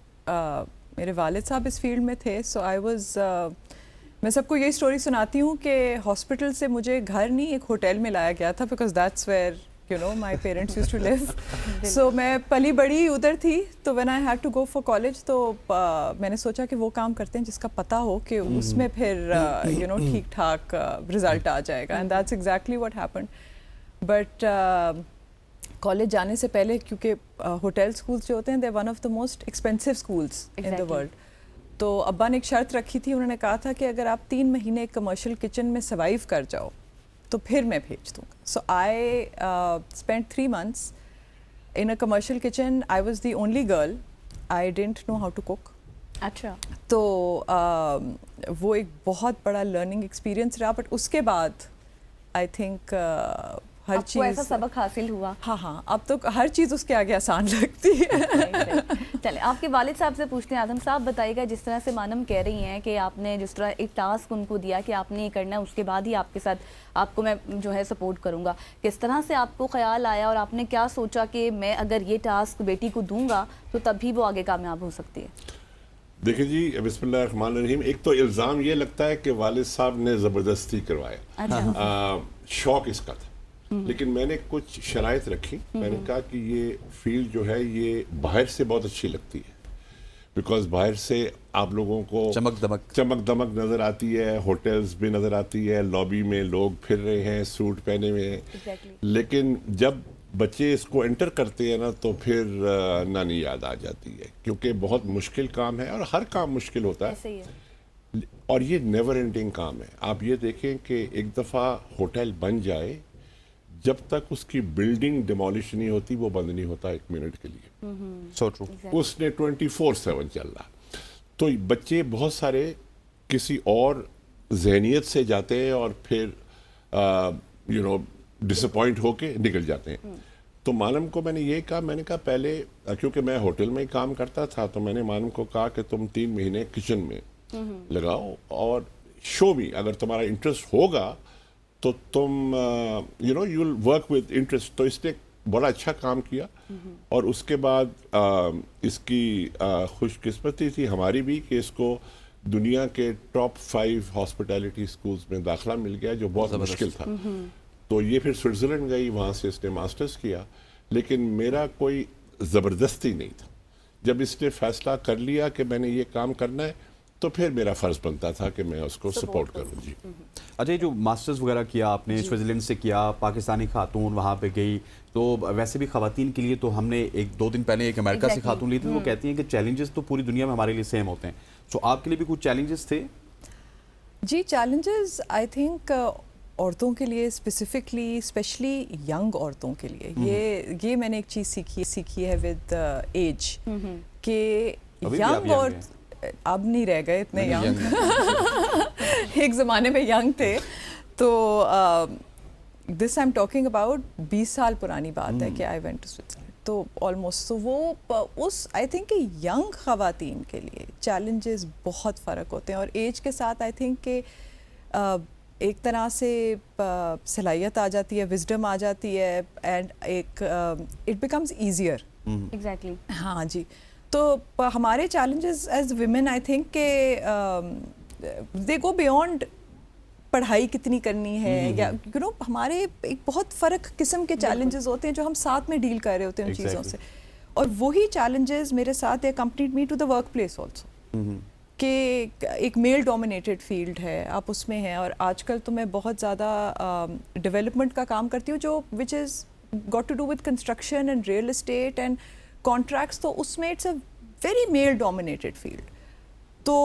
میرے والد صاحب اس فیلڈ میں تھے. سو آئی واز, میں سب کو یہی اسٹوری سناتی ہوں کہ ہاسپٹل سے مجھے گھر نہیں ایک ہوٹل میں لایا گیا تھا, because that's where my parents use to live. So میں پلی بڑی ادھر تھی, تو when I had to go for college, تو میں نے سوچا کہ وہ کام کرتے ہیں جس کا پتہ ہو کہ اس میں پھر ٹھیک ٹھاک رزلٹ آ جائے گا, and that's exactly what happened. But college جانے سے پہلے, کیونکہ ہوٹل اسکولس جو ہوتے ہیں they one of the most expensive schools in the world, تو ابا نے ایک شرط رکھی تھی. انہوں نے کہا تھا کہ اگر آپ 3 مہینے کمرشل کچن میں سروائیو کر جاؤ تو پھر میں بھیج دوں گا. So I spend 3 months in a commercial kitchen. I was the only girl, I didn't know how to cook. اچھا. تو وہ ایک بہت بڑا لرننگ ایکسپیرئنس رہا. بٹ اس کے بعد آئی تھنک ہر چیز ایسا سبق حاصل ہوا. ہاں اب تو ہر چیز اس کے آگے آسان لگتی ہے. چلیں آپ کے والد صاحب سے پوچھتے ہیں. اعظم صاحب بتائیے گا, جس طرح سے مانم کہہ رہی ہیں کہ آپ نے جس طرح ایک ٹاسک ان کو دیا کہ آپ نے یہ کرنا ہے, اس کے بعد ہی آپ کے ساتھ آپ کو میں جو ہے سپورٹ کروں گا, کس طرح سے آپ کو خیال آیا اور آپ نے کیا سوچا کہ میں اگر یہ ٹاسک بیٹی کو دوں گا تو تب بھی وہ آگے کامیاب ہو سکتی ہے؟ دیکھیں جی, بسم اللہ الرحمن الرحیم. ایک تو الزام یہ لگتا ہے کہ والد صاحب نے زبردستی کروایا, شوق اس کا تھا, لیکن میں نے کچھ شرائط رکھی. میں نے کہا کہ یہ فیلڈ جو ہے یہ باہر سے بہت اچھی لگتی ہے, بیکاز باہر سے آپ لوگوں کو چمک دمک نظر آتی ہے, ہوٹلز بھی نظر آتی ہے, لابی میں لوگ پھر رہے ہیں سوٹ پہنے ہوئے, لیکن جب بچے اس کو انٹر کرتے ہیں نا تو پھر نانی یاد آ جاتی ہے, کیونکہ بہت مشکل کام ہے, اور ہر کام مشکل ہوتا ہے, اور یہ نیور اینڈنگ کام ہے. آپ یہ دیکھیں کہ ایک دفعہ ہوٹل بن جائے, جب تک اس کی بلڈنگ ڈیمولش نہیں ہوتی وہ بند نہیں ہوتا 1 منٹ کے لیے. So true. اس نے 24/7 چل رہا. تو بچے بہت سارے کسی اور ذہنیت سے جاتے ہیں اور پھر ڈس اپوائنٹ ہو کے نکل جاتے ہیں. تو مانم کو میں نے یہ کہا, میں نے کہا پہلے, کیونکہ میں ہوٹل میں ہی کام کرتا تھا, تو میں نے مانم کو کہا کہ تم 3 مہینے کچن میں لگاؤ اور شو می, اگر تمہارا انٹرسٹ ہوگا تو تم you will work with interest. تو اس نے بڑا اچھا کام کیا, اور اس کے بعد اس کی خوش قسمتی تھی ہماری بھی کہ اس کو دنیا کے ٹاپ 5 ہاسپٹیلٹی اسکولس میں داخلہ مل گیا, جو بہت مشکل تھا. تو یہ پھر سوئٹزرلینڈ گئی, وہاں سے اس نے ماسٹرز کیا, لیکن میرا کوئی زبردستی نہیں تھا. جب اس نے فیصلہ کر لیا کہ میں نے یہ کام کرنا ہے تو پھر میرا فرض بنتا تھا کہ میں اس کو سپورٹ کروں. جی اچھا, جو ماسٹرز وغیرہ کیا آپ نے سوئٹزرلینڈ سے کیا, پاکستانی خاتون وہاں پہ گئی, تو ویسے بھی خواتین کے لیے تو ہم نے 1-2 دن پہلے ایک امریکہ سے خاتون لی تھی, وہ کہتی ہیں کہ چیلنجز تو پوری دنیا میں ہمارے لیے سیم ہوتے ہیں. سو آپ کے لیے بھی کچھ چیلنجز تھے؟ جی چیلنجز آئی تھنک عورتوں کے لیے اسپیشلی ینگ عورتوں کے لیے, یہ میں نے ایک چیز سیکھی ہے ود ایج, کہ ینگ عورت اب نہیں رہ گئے اتنے ینگ, ایک زمانے میں ینگ تھے. تو دس آئی ایم ٹاکنگ اباؤٹ 20 سال پرانی بات ہے کہ آئی وینٹ ٹو سوئٹزرلینڈ. تو آلموسٹ, تو وہ اس آئی تھنک کہ ینگ خواتین کے لیے چیلنجز بہت فرق ہوتے ہیں, اور ایج کے ساتھ آئی تھنک کہ ایک طرح سے صلاحیت آ جاتی ہے, وزڈم آ جاتی ہے, اینڈ ایک اٹ بیکمز ایزیئر. ایگزیکٹلی. ہاں جی. تو ہمارے challenges as women I think کہ دے گو بیونڈ پڑھائی کتنی کرنی ہے, یا ہمارے ایک بہت فرق قسم کے چیلنجز ہوتے ہیں جو ہم ساتھ میں ڈیل کر رہے ہوتے ہیں ان چیزوں سے, اور وہی چیلنجز میرے ساتھ accompanied me to the workplace also, کہ ایک میل ڈومینیٹڈ فیلڈ ہے, آپ اس میں ہیں, اور آج کل تو میں بہت زیادہ ڈیولپمنٹ کا کام کرتی ہوں, جو which is got to do with construction and real estate and contracts. تو اس میں it's a very male dominated field. तो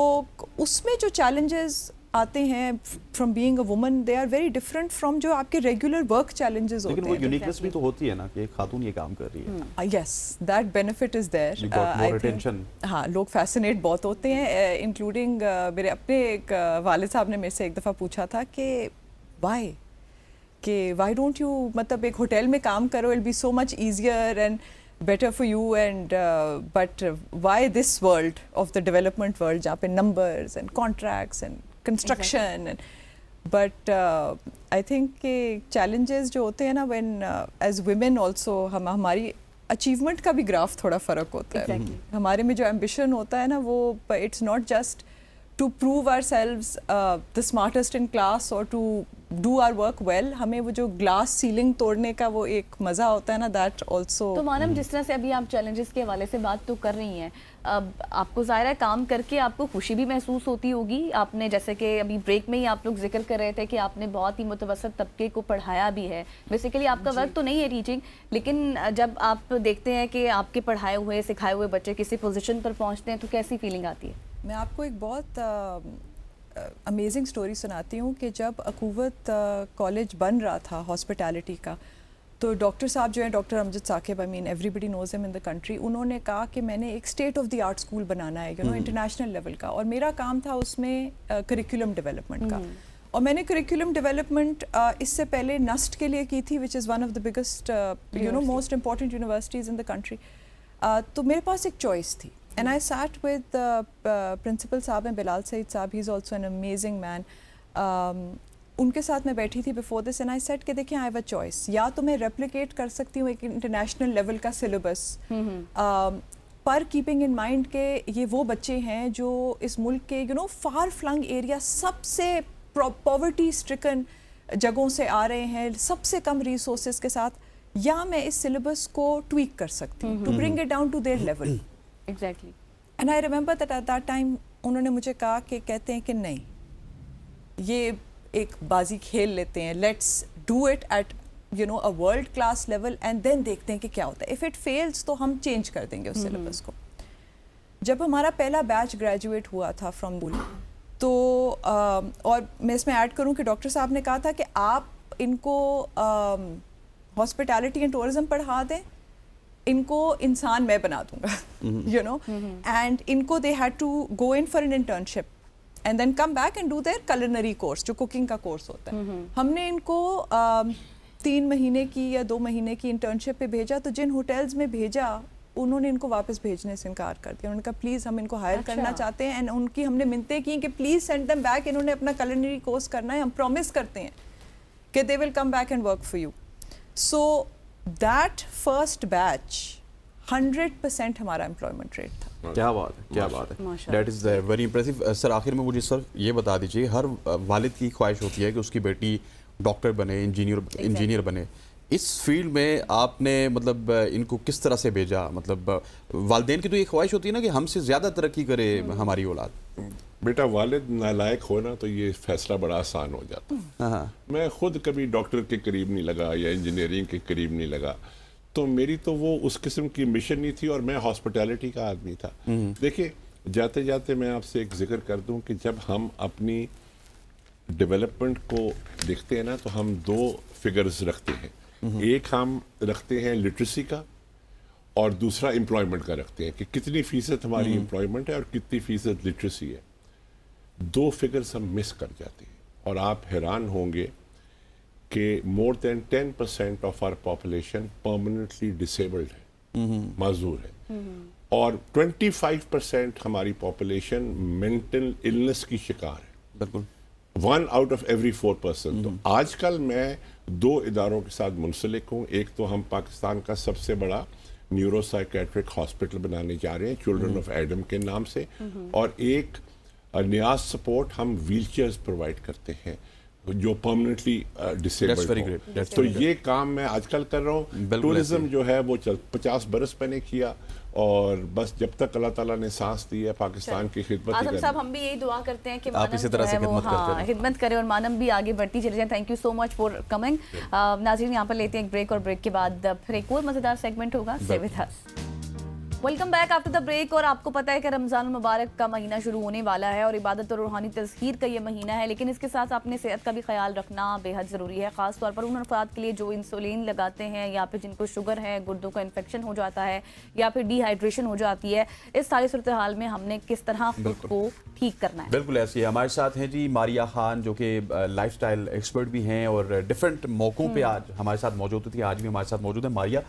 उसमें जो challenges आते हैं from being a woman, they are very different from जो आपके रेगुलर वर्क चैलेंजेस होते लेकिन हैं. वो यूनिकनेस भी तो होती है ना कि एक खातून ये काम कर रही है. Yes, that benefit is there. You got more attention. हाँ, लोग फैसिनेट बहुत होते हैं, इंक्लूडिंग मेरे अपने एक वालिद साहब ने मेरे से एक दफ़ा पूछा था कि वाई डोंट यू, मतलब एक होटल में काम करो, it be so much easier and better for you, and but why this world of the development world जहाँ पे numbers and contracts and construction and but I think कि challenges जो होते हैं ना, when as women also हमारी achievement का भी ग्राफ थोड़ा फ़र्क होता है. हमारे में जो ambition होता है ना, वो it's not just to prove ourselves the smartest in class or to do our work well. हमें वो जो ग्लास सीलिंग तोड़ने का वो एक मज़ा होता है ना, that also. तो मानम, जिस तरह से अभी आप चैलेंजेस के हवाले से बात तो कर रही हैं, अब आपको ज़ाहिर है काम करके आपको खुशी भी महसूस होती होगी. आपने जैसे कि अभी ब्रेक में ही आप लोग जिक्र कर रहे थे कि आपने बहुत ही मुतवसत तबके को पढ़ाया भी है. बेसिकली आपका वर्क तो नहीं है टीचिंग, लेकिन जब आप देखते हैं कि आपके पढ़ाए हुए सिखाए हुए बच्चे किसी पोजीशन पर पहुंचते हैं तो कैसी फीलिंग आती है? मैं आपको एक बहुत अमेजिंग स्टोरी सुनाती हूँ कि जब अकूवत कॉलेज बन रहा था हॉस्पिटैलिटी का, तो डॉक्टर साहब जो हैं, doctor Amjad Saqib, I mean everybody knows him in the country, उन्होंने कहा कि मैंने एक state of the art school बनाना है, यू नो, इंटरनेशनल लेवल का. और मेरा काम था उसमें करिकुलम डेवलपमेंट का. और मैंने करिकुलम डेवलपमेंट इससे पहले नस्ट के लिए की थी, which is one of the biggest you know most important universities in the country. तो मेरे पास एक चॉइस थी. And I sat with the principal साहब हैं, बिलाल सईद साहब, he is also an amazing man. उनके साथ मैं बैठी थी before this and I said कि देखिए, I have a choice. या तो मैं replicate कर सकती हूँ एक international level का syllabus, पर keeping in mind कि ये वो बच्चे हैं जो इस मुल्क के you know far flung area, सबसे poverty stricken जगहों से आ रहे हैं, सबसे कम resources के साथ, या मैं इस syllabus को tweak कर सकती हूँ to bring it down to their level. Exactly. And I remember that at that time उन्होंने मुझे कहा कि कहते हैं कि नहीं, ये एक बाजी खेल लेते हैं, let's do it at you know a world class level and then देखते हैं कि क्या होता है. If it fails तो हम change कर देंगे उस syllabus को. जब हमारा पहला बैच ग्रेजुएट हुआ था फ्रॉम स्कूल, तो और मैं इसमें ऐड करूं कि डॉक्टर साहब ने कहा था कि आप इनको हॉस्पिटैलिटी एंड टूरिज्म पढ़ा दें, इनको इंसान मैं बना दूंगा, यू नो. एंड इनको they had to go in for an internship and then come back and do their culinary course, जो कुकिंग का कोर्स होता है. हमने इनको 3 महीने की या 2 महीने की इंटर्नशिप पे भेजा. तो जिन होटल्स में भेजा, उन्होंने इनको वापस भेजने से इनकार कर दिया. उन्होंने कहा प्लीज़ हम इनको हायर करना चाहते हैं. एंड उनकी हमने मिन्नतें की कि प्लीज़ सेंड देम बैक, इन्होंने अपना culinary कोर्स करना है, हम प्रॉमिस करते हैं कि they will come back and work for you. So that first batch 100% हमारा एम्प्लॉयमेंट रेट था. क्या बात है, क्या बात है. That is very impressive. Sir, आखिर में मुझे सर ये बता दीजिए, हर वालिद की ख्वाहिश होती है कि उसकी बेटी डॉक्टर बने, इंजीनियर बने. इस फील्ड में आपने मतलब इनको किस तरह से भेजा? मतलब वालिदैन की तो ये ख्वाहिश होती है ना कि हमसे ज़्यादा तरक्की करे हमारी औलाद. बेटा वालिद नालायक हो ना तो ये फैसला बड़ा आसान हो जाता. मैं खुद कभी डॉक्टर के करीब नहीं लगा या इंजीनियरिंग के करीब नहीं लगा, तो मेरी तो वो उस किस्म की मिशन नहीं थी, और मैं हॉस्पिटैलिटी का आदमी था. देखिए, जाते जाते मैं आपसे एक जिक्र कर दूं कि जब हम अपनी डेवलपमेंट को देखते हैं ना, तो हम 2 फिगर्स रखते हैं. एक हम रखते हैं लिटरेसी का, और दूसरा एम्प्लॉयमेंट का रखते हैं कि कितनी फीसद हमारी एम्प्लॉयमेंट है और कितनी फीसद लिटरेसी है. 2 फिगर्स हम मिस कर जाते हैं, और आप हैरान होंगे कि more than 10% of our population permanently disabled है, माजूर है, और 25% हमारी पॉपुलेशन मेंटल इलनेस की शिकार है. बिल्कुल. 1 आउट ऑफ एवरी 4 पर्सन. तो आजकल मैं 2 इदारों के साथ मुंसलिक हूँ. एक तो हम पाकिस्तान का सबसे बड़ा न्यूरो साइकेट्रिक हॉस्पिटल बनाने जा रहे हैं, चिल्ड्रन ऑफ एडम के नाम से, और एक नियाज सपोर्ट हम व्हील चेयर्स प्रोवाइड करते हैं जो परमानेंटली डिसेबल्ड. तो ये काम मैं आजकल कर रहा हूँ. टूरिज्म जो है वो 50 बरस मैंने किया, और बस जब तक अल्लाह ताला ने सांस दी है पाकिस्तान की खिदमत. आजम साहब, हम भी यही दुआ करते हैं कि आप इसी तरह से खिदमत करें और मानम भी आगे बढ़ती चली जाए. Thank you so much for coming. नाज़रीन, यहाँ पर लेते हैं एक ब्रेक, और ब्रेक के बाद फिर एक और मज़ेदार सेगमेंट होगा. Stay with us. Welcome back after the break. और आपको पता है कि रमज़ान मुबारक का महीना शुरू होने वाला है और इबादत और रूहानी तज़कीर का ये महीना है, लेकिन इसके साथ अपने सेहत का भी ख्याल रखना बेहद ज़रूरी है, ख़ास तौर पर उन अफराद के लिए जो इंसुलिन लगाते हैं या फिर जिनको शुगर है, गुर्दों का इन्फेक्शन हो जाता है या फिर डिहाइड्रेशन हो जाती है। इस सारी सूरत हाल में हमने किस तरह खुद को ठीक करना है। बिल्कुल ऐसे ही हमारे साथ हैं जी मारिया खान, जो कि लाइफस्टाइल एक्सपर्ट भी हैं और डिफरेंट मौक़ों पे आज हमारे साथ मौजूद थी, आज भी हमारे साथ मौजूद है। Maria,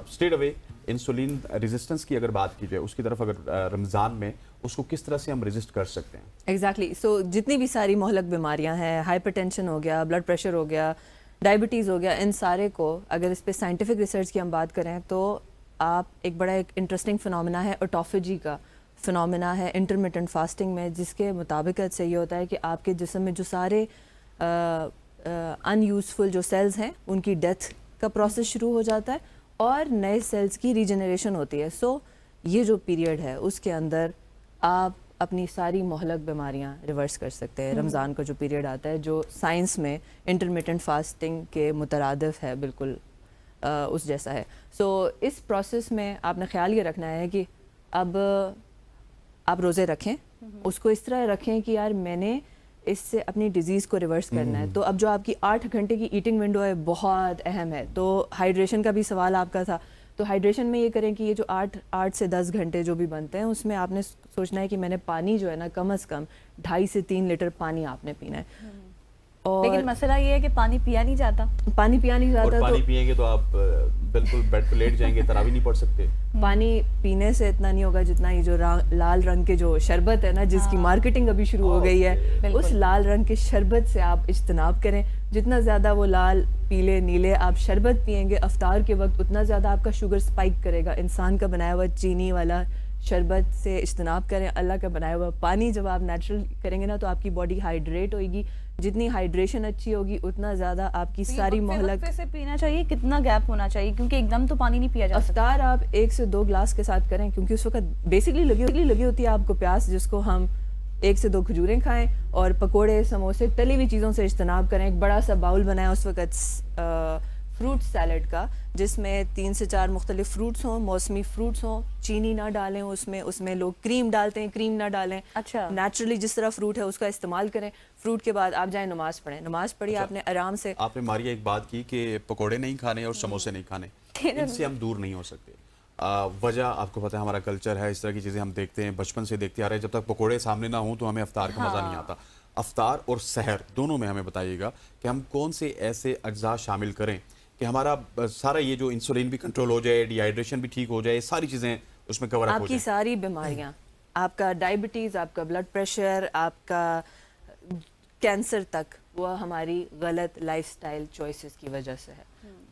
straight away insulin resistance की अगर बात की जाए, उसकी तरफ अगर रमज़ान में उसको किस तरह से हम रेजिस्ट कर सकते हैं? एग्जैक्टली सो जितनी भी सारी मोहलक बीमारियां हैं, हाइपरटेंशन हो गया, ब्लड प्रेशर हो गया, डायबिटीज़ हो गया, इन सारे को अगर इस पे साइंटिफिक रिसर्च की हम बात करें तो आप एक बड़ा एक इंटरेस्टिंग फिनोमेना है ऑटोफेजी का फिनोमेना है इंटरमिटेंट फास्टिंग में, जिसके मुताबिक से ये होता है कि आपके जिस्म में जो सारे अनयूज़फुल जो सेल्स हैं उनकी डेथ का प्रोसेस शुरू हो जाता है और नए सेल्स की रीजनरेशन होती है। सो ये जो पीरियड है उसके अंदर आप अपनी सारी मोहलक बीमारियां रिवर्स कर सकते हैं। रमज़ान का जो पीरियड आता है जो साइंस में इंटरमिटेंट फास्टिंग के मुतरादिफ है, बिल्कुल उस जैसा है। सो इस प्रोसेस में आपने ख्याल ये रखना है कि अब आप रोज़े रखें, उसको इस तरह रखें कि यार मैंने इससे अपनी डिजीज़ को रिवर्स करना है। तो अब जो आपकी 8 घंटे की ईटिंग विंडो है बहुत अहम है। तो हाइड्रेशन का भी सवाल आपका था, तो हाइड्रेशन में ये करें कि ये जो 8 से 10 घंटे जो भी बनते हैं उसमें आपने सोचना है कि मैंने पानी जो है ना कम से कम 2.5 से 3 लीटर पानी आपने पीना है। और लेकिन मसला ये है कि पानी पिया नहीं जाता। पानी पिया नहीं जाता, और पानी तो पिएंगे तो आप बिल्कुल बेड पे लेट जाएंगे, तरावी नहीं पढ़ सकते। पानी पीने से इतना नहीं होगा जितना ये जो लाल रंग के जो शरबत है ना, जिसकी मार्केटिंग अभी शुरू हो गई है, उस लाल रंग के शरबत से आप इज्तनाब करें। जितना ज़्यादा वो लाल पीले नीले आप शरबत पिएंगे अफ्तार के वक्त, उतना ज़्यादा आपका शुगर स्पाइक करेगा। इंसान का बनाया हुआ चीनी वाला शरबत से इज्तनाब करें। अल्लाह का बनाया हुआ पानी जब आप नेचुरल करेंगे ना तो आपकी बॉडी हाइड्रेट होगी। जितनी हाइड्रेशन अच्छी होगी उतना ज़्यादा आपकी सारी मोहलक से पीना चाहिए। कितना गैप होना चाहिए, क्योंकि एकदम तो पानी नहीं पिया जा सकता। अफ्तार आप 1 से 2 ग्लास के साथ करें, क्योंकि उस वक्त बेसिकली लगी होती है आपको प्यास, जिसको हम 1 से 2 खजूरें खाएं और पकोड़े समोसे तली हुई चीज़ों से इज्तनाब करें। एक बड़ा सा बाउल बनाएं उस वक्त फ्रूट सैलड का, जिसमें 3 से 4 मुख्तलिफ फ्रूट्स हों, मौसमी फ्रूट्स हों, चीनी ना डालें उसमें लोग क्रीम डालते हैं, क्रीम ना डालें। अच्छा, नेचुरली जिस तरह फ्रूट है उसका इस्तेमाल करें। फ्रूट के बाद आप जाएं नमाज पढ़ें, नमाज पढ़ी आपने आराम से। आपने मारिया एक बात की कि पकोड़े नहीं खाने और समोसे नहीं खाने, इनसे हम दूर नहीं हो सकते। वजह आपको पता है हमारा कल्चर है, इस तरह की चीज़ें हम देखते हैं, बचपन से देखते आ रहे हैं। जब तक पकोड़े सामने ना हों तो हमें अफ्तार का मज़ा नहीं आता। अफ्तार और सहर दोनों में हमें बताइएगा कि हम कौन से ऐसे अज्जा शामिल करें कि हमारा सारा ये जो इंसुलिन भी कंट्रोल हो जाए, डिहाइड्रेशन भी ठीक हो जाए, सारी चीज़ें उसमें कवर अप हो जाए। आपकी सारी बीमारियां, आपका डायबिटीज़, आपका ब्लड प्रेशर, आपका कैंसर तक, वह हमारी गलत लाइफस्टाइल चॉइसेस की वजह से है।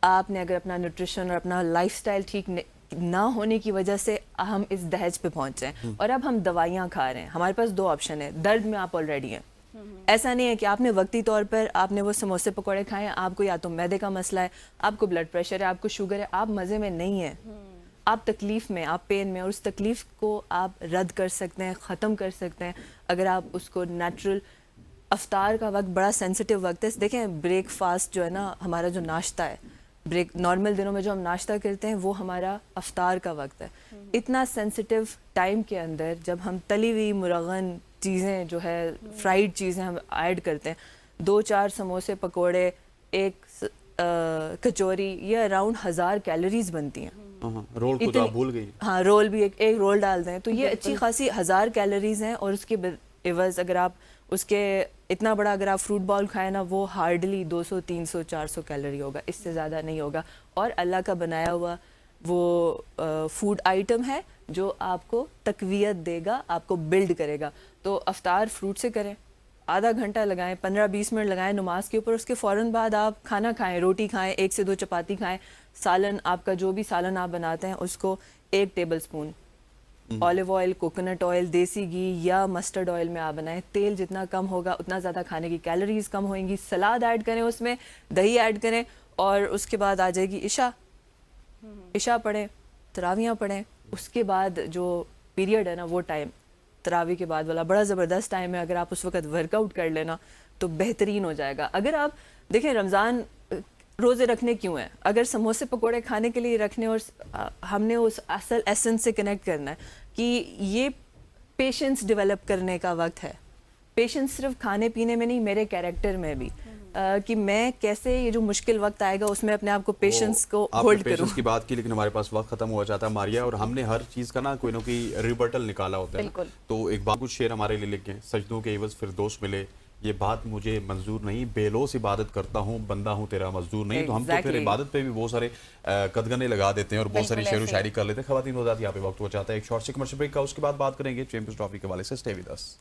आपने अगर अपना न्यूट्रिशन और अपना लाइफस्टाइल ठीक ना होने की वजह से हम इस दहेज पे पहुंचे हैं और अब हम दवाइयाँ खा रहे हैं। हमारे पास 2 ऑप्शन है, दर्द में आप ऑलरेडी हैं। ऐसा नहीं है कि आपने वक्ती तौर पर आपने वो समोसे पकौड़े खाए हैं, आपको या तो मैदे का मसला है, आपको ब्लड प्रेशर है, आपको शुगर है, आप मज़े में नहीं हैं, आप तकलीफ़ में, आप पेन में, और उस तकलीफ़ को आप रद्द कर सकते हैं, ख़त्म कर सकते हैं अगर आप उसको नेचुरल। अफ्तार का वक्त बड़ा सेंसिटिव वक्त है। देखें ब्रेकफास्ट जो है ना, हमारा जो नाश्ता है, नॉर्मल दिनों में जो हम नाश्ता करते हैं वो हमारा अफ्तार का वक्त है। इतना सेंसिटिव टाइम के अंदर जब हम तली हुई मुरगन चीज़ें जो है, फ्राइड चीज़ें हम ऐड करते हैं, 2-4 समोसे पकोड़े, एक कचौरी, ये अराउंड 1000 कैलोरीज बनती हैं। रोल को तो आप भूल गई। हाँ, रोल भी एक रोल डाल दें तो ये अच्छी खासी 1000 कैलोरीज हैं। और उसके एवज अगर आप उसके इतना बड़ा अगर आप फ्रूट बॉल खाएं ना, वो हार्डली 200, 300, 400 कैलोरी होगा, इससे ज़्यादा नहीं होगा। और अल्लाह का बनाया हुआ वो फूड आइटम है जो आपको तकवीयत देगा, आपको बिल्ड करेगा। तो अफ्तार फ्रूट से करें, आधा घंटा लगाएं, 15-20 मिनट लगाएं नमाज के ऊपर। उसके फ़ौरन बाद आप खाना खाएं, रोटी खाएं, 1 से 2 चपाती खाएं। सालन, आपका जो भी सालन आप बनाते हैं उसको 1 table spoon olive oil, coconut oil, देसी घी या मस्टर्ड ऑयल में आप बनाएं। तेल जितना कम होगा उतना ज़्यादा खाने की कैलोरीज कम होंगी। सलाद ऐड करें, उसमें दही ऐड करें, और उसके बाद आ जाएगी इशा पढ़ें, तरावियाँ पढ़ें। उसके बाद जो पीरियड है ना, वो टाइम तरावी के बाद वाला बड़ा ज़बरदस्त टाइम है। अगर आप उस वक्त वर्कआउट कर लेना तो बेहतरीन हो जाएगा। अगर आप देखें रमज़ान روزے رکھنے کیوں ہیں؟ اگر سموسے پکوڑے کھانے کے لیے رکھنے اور ہم نے اس اصل ایسنس سے کنیکٹ کرنا ہے کہ یہ پیشنس ڈیولپ کرنے کا وقت ہے. پیشنس صرف کھانے پینے میں نہیں، میرے کیریکٹر میں بھی، کہ میں کیسے یہ جو مشکل وقت آئے گا اس میں اپنے آپ کو پیشنس کو ہولڈ کروں. پیشنس کی بات کی لیکن ہمارے پاس وقت ختم ہوا جاتا ہے ماریا، اور ہم نے ہر چیز کا نا کوئی نہ کوئی ریبرٹل نکالا ہوتا ہے. تو ایک بات کچھ شعر ہمارے لیے لکھ گئے، سجدوں کے عوض فردوس ملے، یہ بات مجھے منظور نہیں، بے لوث عبادت کرتا ہوں، بندہ ہوں تیرا مزدور نہیں. تو ہم تو پھر عبادت پہ بھی بہت سارے قدغنے لگا دیتے ہیں اور بہت ساری شعر و شاعری کر لیتے ہیں. خواتین حضرات یہاں پہ وقت ہو جاتا ہے ایک شارٹ سے کمرشل بریک کا، اس کے بعد بات کریں گے چیمپئنز ٹرافی کے حوالے سے. Stay with us.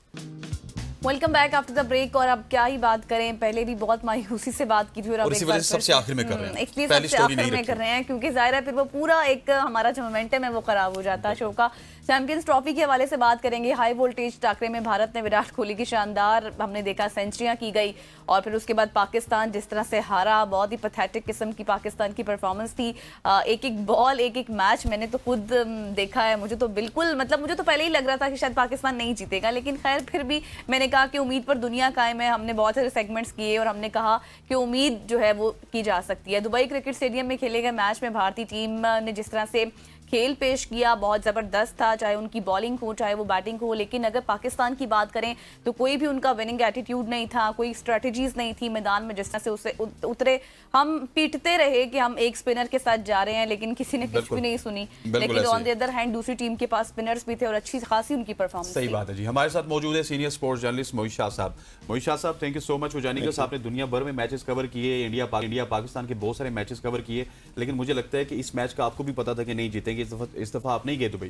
Welcome back after the break. اور اب کیا ہی بات کریں، پہلے بھی بہت مایوسی سے بات کی تھی اور اب اسی وجہ سے سب سے آخر میں کر رہے ہیں، ایک سب سے آخر میں کر رہے ہیں کیونکہ ظاہر ہے پھر وہ پورا ایک ہمارا جو مومنٹم ہے وہ خراب ہو جاتا ہے شو کا. چیمپئنز ٹرافی کے حوالے سے بات کریں گے. ہائی وولٹیج ٹاکرے میں بھارت نے وراٹ کوہلی کی شاندار ہم نے دیکھا سینچریاں کی گئی، اور پھر اس کے بعد پاکستان جس طرح سے ہارا، بہت ہی پیتھیٹک قسم کی پاکستان کی پرفارمنس تھی. ایک ایک بال ایک ایک میچ میں نے تو خود دیکھا ہے، مجھے تو بالکل مجھے تو پہلے ہی لگ رہا تھا کہ شاید پاکستان نہیں جیتے گا، لیکن خیر پھر بھی میں نے کہا کہ امید پر دنیا قائم ہے. ہم نے بہت سارے سیگمنٹس کیے اور ہم نے کہا کہ امید جو ہے وہ کی جا سکتی ہے. دبئی کرکٹ اسٹیڈیم میں کھیلے گئے میچ میں بھارتی ٹیم نے جس طرح سے کھیل پیش کیا بہت زبردست تھا، چاہے ان کی بالنگ ہو چاہے وہ بیٹنگ ہو. لیکن اگر پاکستان کی بات کریں تو کوئی بھی ان کا وننگ ایٹیٹیوڈ نہیں تھا، کوئی اسٹریٹجیز نہیں تھی میدان میں. جس طرح سے اسے اترے، ہم پیٹتے رہے کہ ہم ایک سپنر کے ساتھ جا رہے ہیں لیکن کسی نے کچھ بھی نہیں سنی. لیکن آن دی ادر ہینڈ دوسری ٹیم کے پاس سپنرز بھی تھے اور اچھی خاصی ان کی پرفارمنس. صحیح بات ہے جی. ہمارے ساتھ موجود ہے senior sports journalist Mohit Shah صاحب. موہت شاہ صاحب thank you so much for joining us. آپ نے دنیا بھر میں میچز کور کیے، انڈیا پاکستان کے بہت سارے میچز کور کیے، لیکن مجھے لگتا ہے کہ اس میچ کا آپ کو بھی پتا تھا کہ نہیں جیتیں گے. اس دفعہ آپ نہیں گئے دبئی.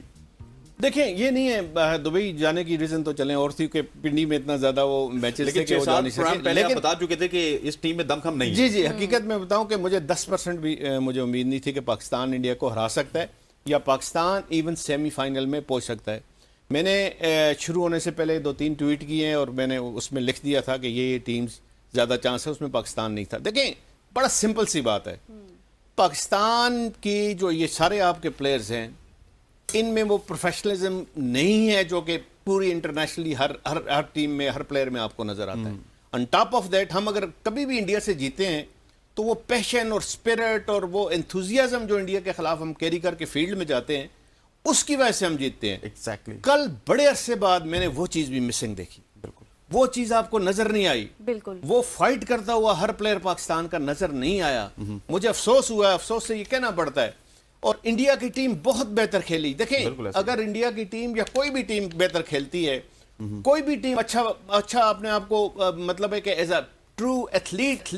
دیکھیں یہ نہیں ہے دبئی جانے کی ریزن تو چلیں اور تھی کہ پنڈی میں اتنا زیادہ وہ میچز تھے کہ وہ جا نہیں سکے، لیکن بتا چکے تھے کہ اس ٹیم میں دم خم نہیں ہے. جی جی حقیقت میں بتاؤں کہ مجھے 10% بھی مجھے امید نہیں تھی کہ پاکستان انڈیا کو ہرا سکتا ہے یا پاکستان ایون سیمی فائنل میں پہنچ سکتا ہے. میں نے شروع ہونے سے پہلے 2-3 ٹویٹ کیے ہیں اور میں نے اس میں لکھ دیا تھا کہ یہ ٹیمز زیادہ چانس ہے، اس میں پاکستان نہیں تھا. دیکھیں بڑا سمپل سی بات ہے، پاکستان کی جو یہ سارے آپ کے پلیئرز ہیں ان میں وہ پروفیشنلزم نہیں ہے جو کہ پوری انٹرنیشنلی ہر ٹیم میں ہر پلیئر میں آپ کو نظر آتا ہے. آن ٹاپ آف دیٹ ہم اگر کبھی بھی انڈیا سے جیتے ہیں تو وہ پیشن اور اسپرٹ اور وہ انتھوزیازم جو انڈیا کے خلاف ہم کیری کر کے فیلڈ میں جاتے ہیں اس کی وجہ سے ہم جیتتے ہیں. ایگزیکٹلی. کل بڑے عرصے بعد میں نے وہ چیز بھی مسنگ دیکھی. بالکل وہ چیز آپ کو نظر نہیں آئی. بالکل وہ فائٹ کرتا ہوا ہر پلیئر پاکستان کا نظر نہیں آیا. مجھے افسوس ہوا ہے، افسوس سے یہ کہنا پڑتا ہے. اور انڈیا کی ٹیم بہت بہتر کھیلی. دیکھیں اگر انڈیا کی ٹیم یا کوئی بھی ٹیم بہتر کھیلتی ہے، کوئی بھی ٹیم اچھا اپنے آپ کو مطلب ہے کہ as a true athlete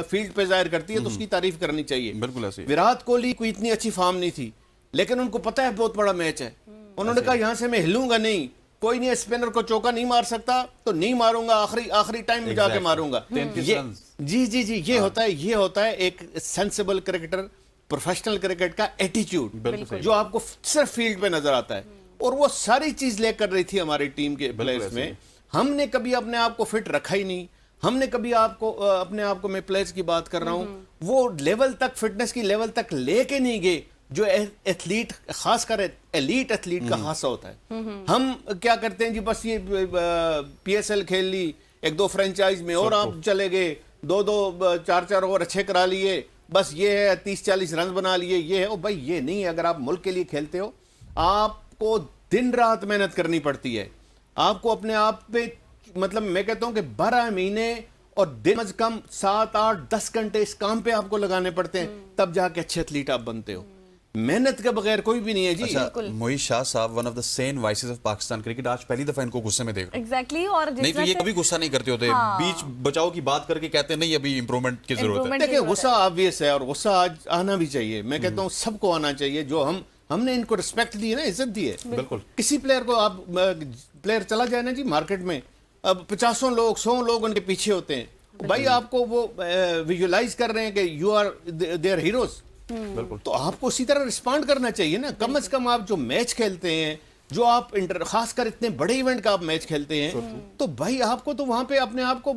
field پہ ظاہر کرتی ہے تو اس کی تعریف کرنی چاہیے. بالکل ایسے. وراٹ کوہلی کوئی اتنی اچھی فارم نہیں تھی لیکن ان کو پتا ہے بہت بڑا میچ ہے. انہوں نے کہا یہاں سے میں ہلوں گا نہیں، کوئی نہیں اسپنر کو چوکا نہیں مار سکتا تو نہیں ماروں گا، آخری ٹائم میں جا کے ماروں گا. جی جی جی یہ ہوتا ہے ایک سینسیبل کرکٹر، پروفیشنل کرکٹ کا ایٹیٹیوڈ جو آپ کو صرف فیلڈ پہ نظر آتا ہے. اور وہ ساری چیز لے کر رہی تھی ہماری ٹیم کے پلیئرز میں. ہم نے کبھی اپنے آپ کو فٹ رکھا ہی نہیں. ہم نے کبھی اپنے آپ کو میں پلیئرز کی بات کر رہا ہوں وہ لیول تک فٹنس کی لیول تک لے کے نہیں گئے جو ایتھلیٹ خاص کر ایلیٹ ایتھلیٹ کا خاصہ ہوتا ہے. ہم کیا کرتے ہیں جی بس یہ PSL کھیل لی، 1-2 فرینچائز میں اور آپ چلے گئے، 2-2 4-4 اوور اچھے کرا لیے، بس یہ ہے 30-40 رنز بنا لیے. یہ ہے بھائی یہ نہیں ہے. اگر آپ ملک کے لیے کھیلتے ہو آپ کو دن رات محنت کرنی پڑتی ہے. آپ کو اپنے آپ پہ مطلب میں کہتا ہوں کہ 12 مہینے اور دن از کم 7-8-10 گھنٹے اس کام پہ آپ کو لگانے پڑتے ہیں تب جا کے اچھے ایتھلیٹ آپ بنتے ہو. محنت کے بغیر کوئی بھی نہیں ہے جی. موہت شاہ صاحب one of the sane voices of Pakistan cricket. آج پہلی دفعہ ان کو غصے میں دیکھ رہا ہوں. ایگزیکٹلی. اور نہیں تو یہ کبھی غصہ نہیں کرتے ہوتے، بیچ بچاؤ کی بات کر کے کہتے ہیں نہیں ابھی امپرومنٹ کی ضرورت ہے. دیکھیں غصہ آبویس ہے اور غصہ آج آنا بھی چاہیے. میں کہتا ہوں سب کو آنا چاہیے. جو ہم نے ان کو رسپیکٹ دی ہے نا، عزت دی ہے. بالکل. کسی پلیئر کو آپ پلیئر چلا جائے نا جی مارکیٹ میں، اب 50 لوگ 100 لوگ ان کے پیچھے ہوتے ہیں. بھائی آپ کو وہ ویژولائز کر رہے ہیں کہ یو آر دیئر ہیروز. بالکل. تو آپ کو اسی طرح رسپونڈ کرنا چاہیے نا. کم از کم آپ جو میچ کھیلتے ہیں، جو آپ خاص کر اتنے بڑے ایونٹ کا آپ میچ کھیلتے ہیں تو بھائی آپ کو تو وہاں پہ اپنے آپ کو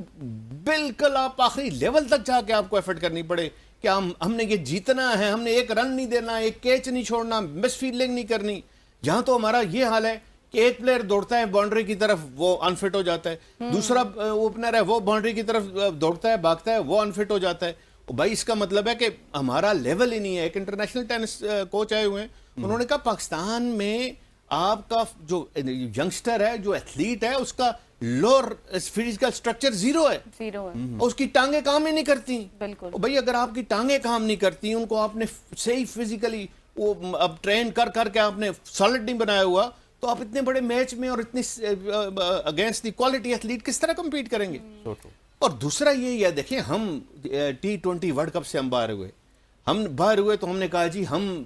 بالکل آپ آخری لیول تک جا کے آپ کو ایفرٹ کرنی پڑے کہ ہم نے یہ جیتنا ہے، ہم نے ایک رن نہیں دینا، ایک کیچ نہیں چھوڑنا، مس فیلڈنگ نہیں کرنی. یہاں تو ہمارا یہ حال ہے کہ ایک پلیئر دوڑتا ہے باؤنڈری کی طرف وہ انفٹ ہو جاتا ہے، دوسرا اوپنر ہے وہ باؤنڈری کی طرف دوڑتا ہے بھاگتا ہے وہ انفٹ ہو جاتا ہے. بھائی اس کا مطلب ہے کہ ہمارا لیول ہی نہیں ہے. ایک انٹرنیشنل ٹینس کوچ آئے ہوئے ہیں, انہوں نے کہا پاکستان میں آپ کا جو ینگسٹر ہے, جو ایتھلیٹ ہے, اس کا لوور فزیکل سٹرکچر زیرو ہے, اس کی ٹانگیں کام ہی نہیں کرتی. بالکل بھائی اگر آپ کی ٹانگیں کام نہیں کرتی, ان کو آپ نے صحیح فزیکلی وہ اب ٹرین کر کے آپ نے سالڈ نہیں بنایا ہوا, تو آپ اتنے بڑے میچ میں اور اتنی اگینسٹ دی کوالٹی ایتھلیٹ کس طرح کمپیٹ کریں گے. اور دوسرا یہ ہے, دیکھیں ہم T20 ورلڈ کپ سے ہم باہر ہوئے تو ہم نے کہا جی ہم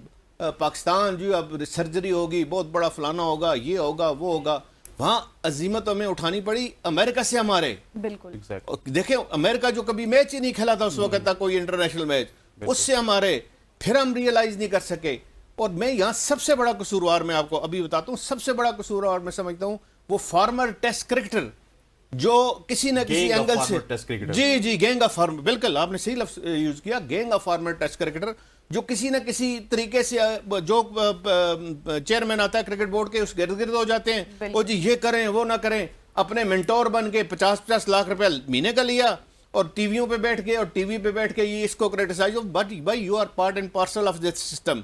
پاکستان جو اب سرجری ہوگی, بہت بڑا فلانا ہوگا, یہ ہوگا وہ ہوگا. وہاں عزیمت ہمیں اٹھانی پڑی امریکہ سے ہمارے. بالکل دیکھیں امریکہ جو کبھی میچ ہی نہیں کھیلا تھا اس وقت تک, کوئی انٹرنیشنل میچ, اس سے ہمارے پھر ہم ریئلائز نہیں کر سکے. اور میں یہاں سب سے بڑا قصوروار میں آپ کو ابھی بتاتا ہوں, سب سے بڑا قصوروار میں سمجھتا ہوں وہ فارمر ٹیسٹ کرکٹر جو کسی نہ کسی اینگل سے جی گینگ آف فارمر, بالکل آپ نے صحیح لفظ یوز کیا, gang of former Test cricketer, جو کسی نہ کسی طریقے سے جو چیئرمین آتا ہے کرکٹ بورڈ کے اس گرد گرد ہو جاتے ہیں, وہ جی یہ کریں وہ نہ کریں, اپنے منٹور بن کے 50-50 لاکھ روپے مہینے کا لیا اور ٹی ویوں پہ بیٹھ کے اور ٹی وی پہ بیٹھ کے یہ اس کو کریٹیسائز. بٹ بھائی you are part and parcel of this system.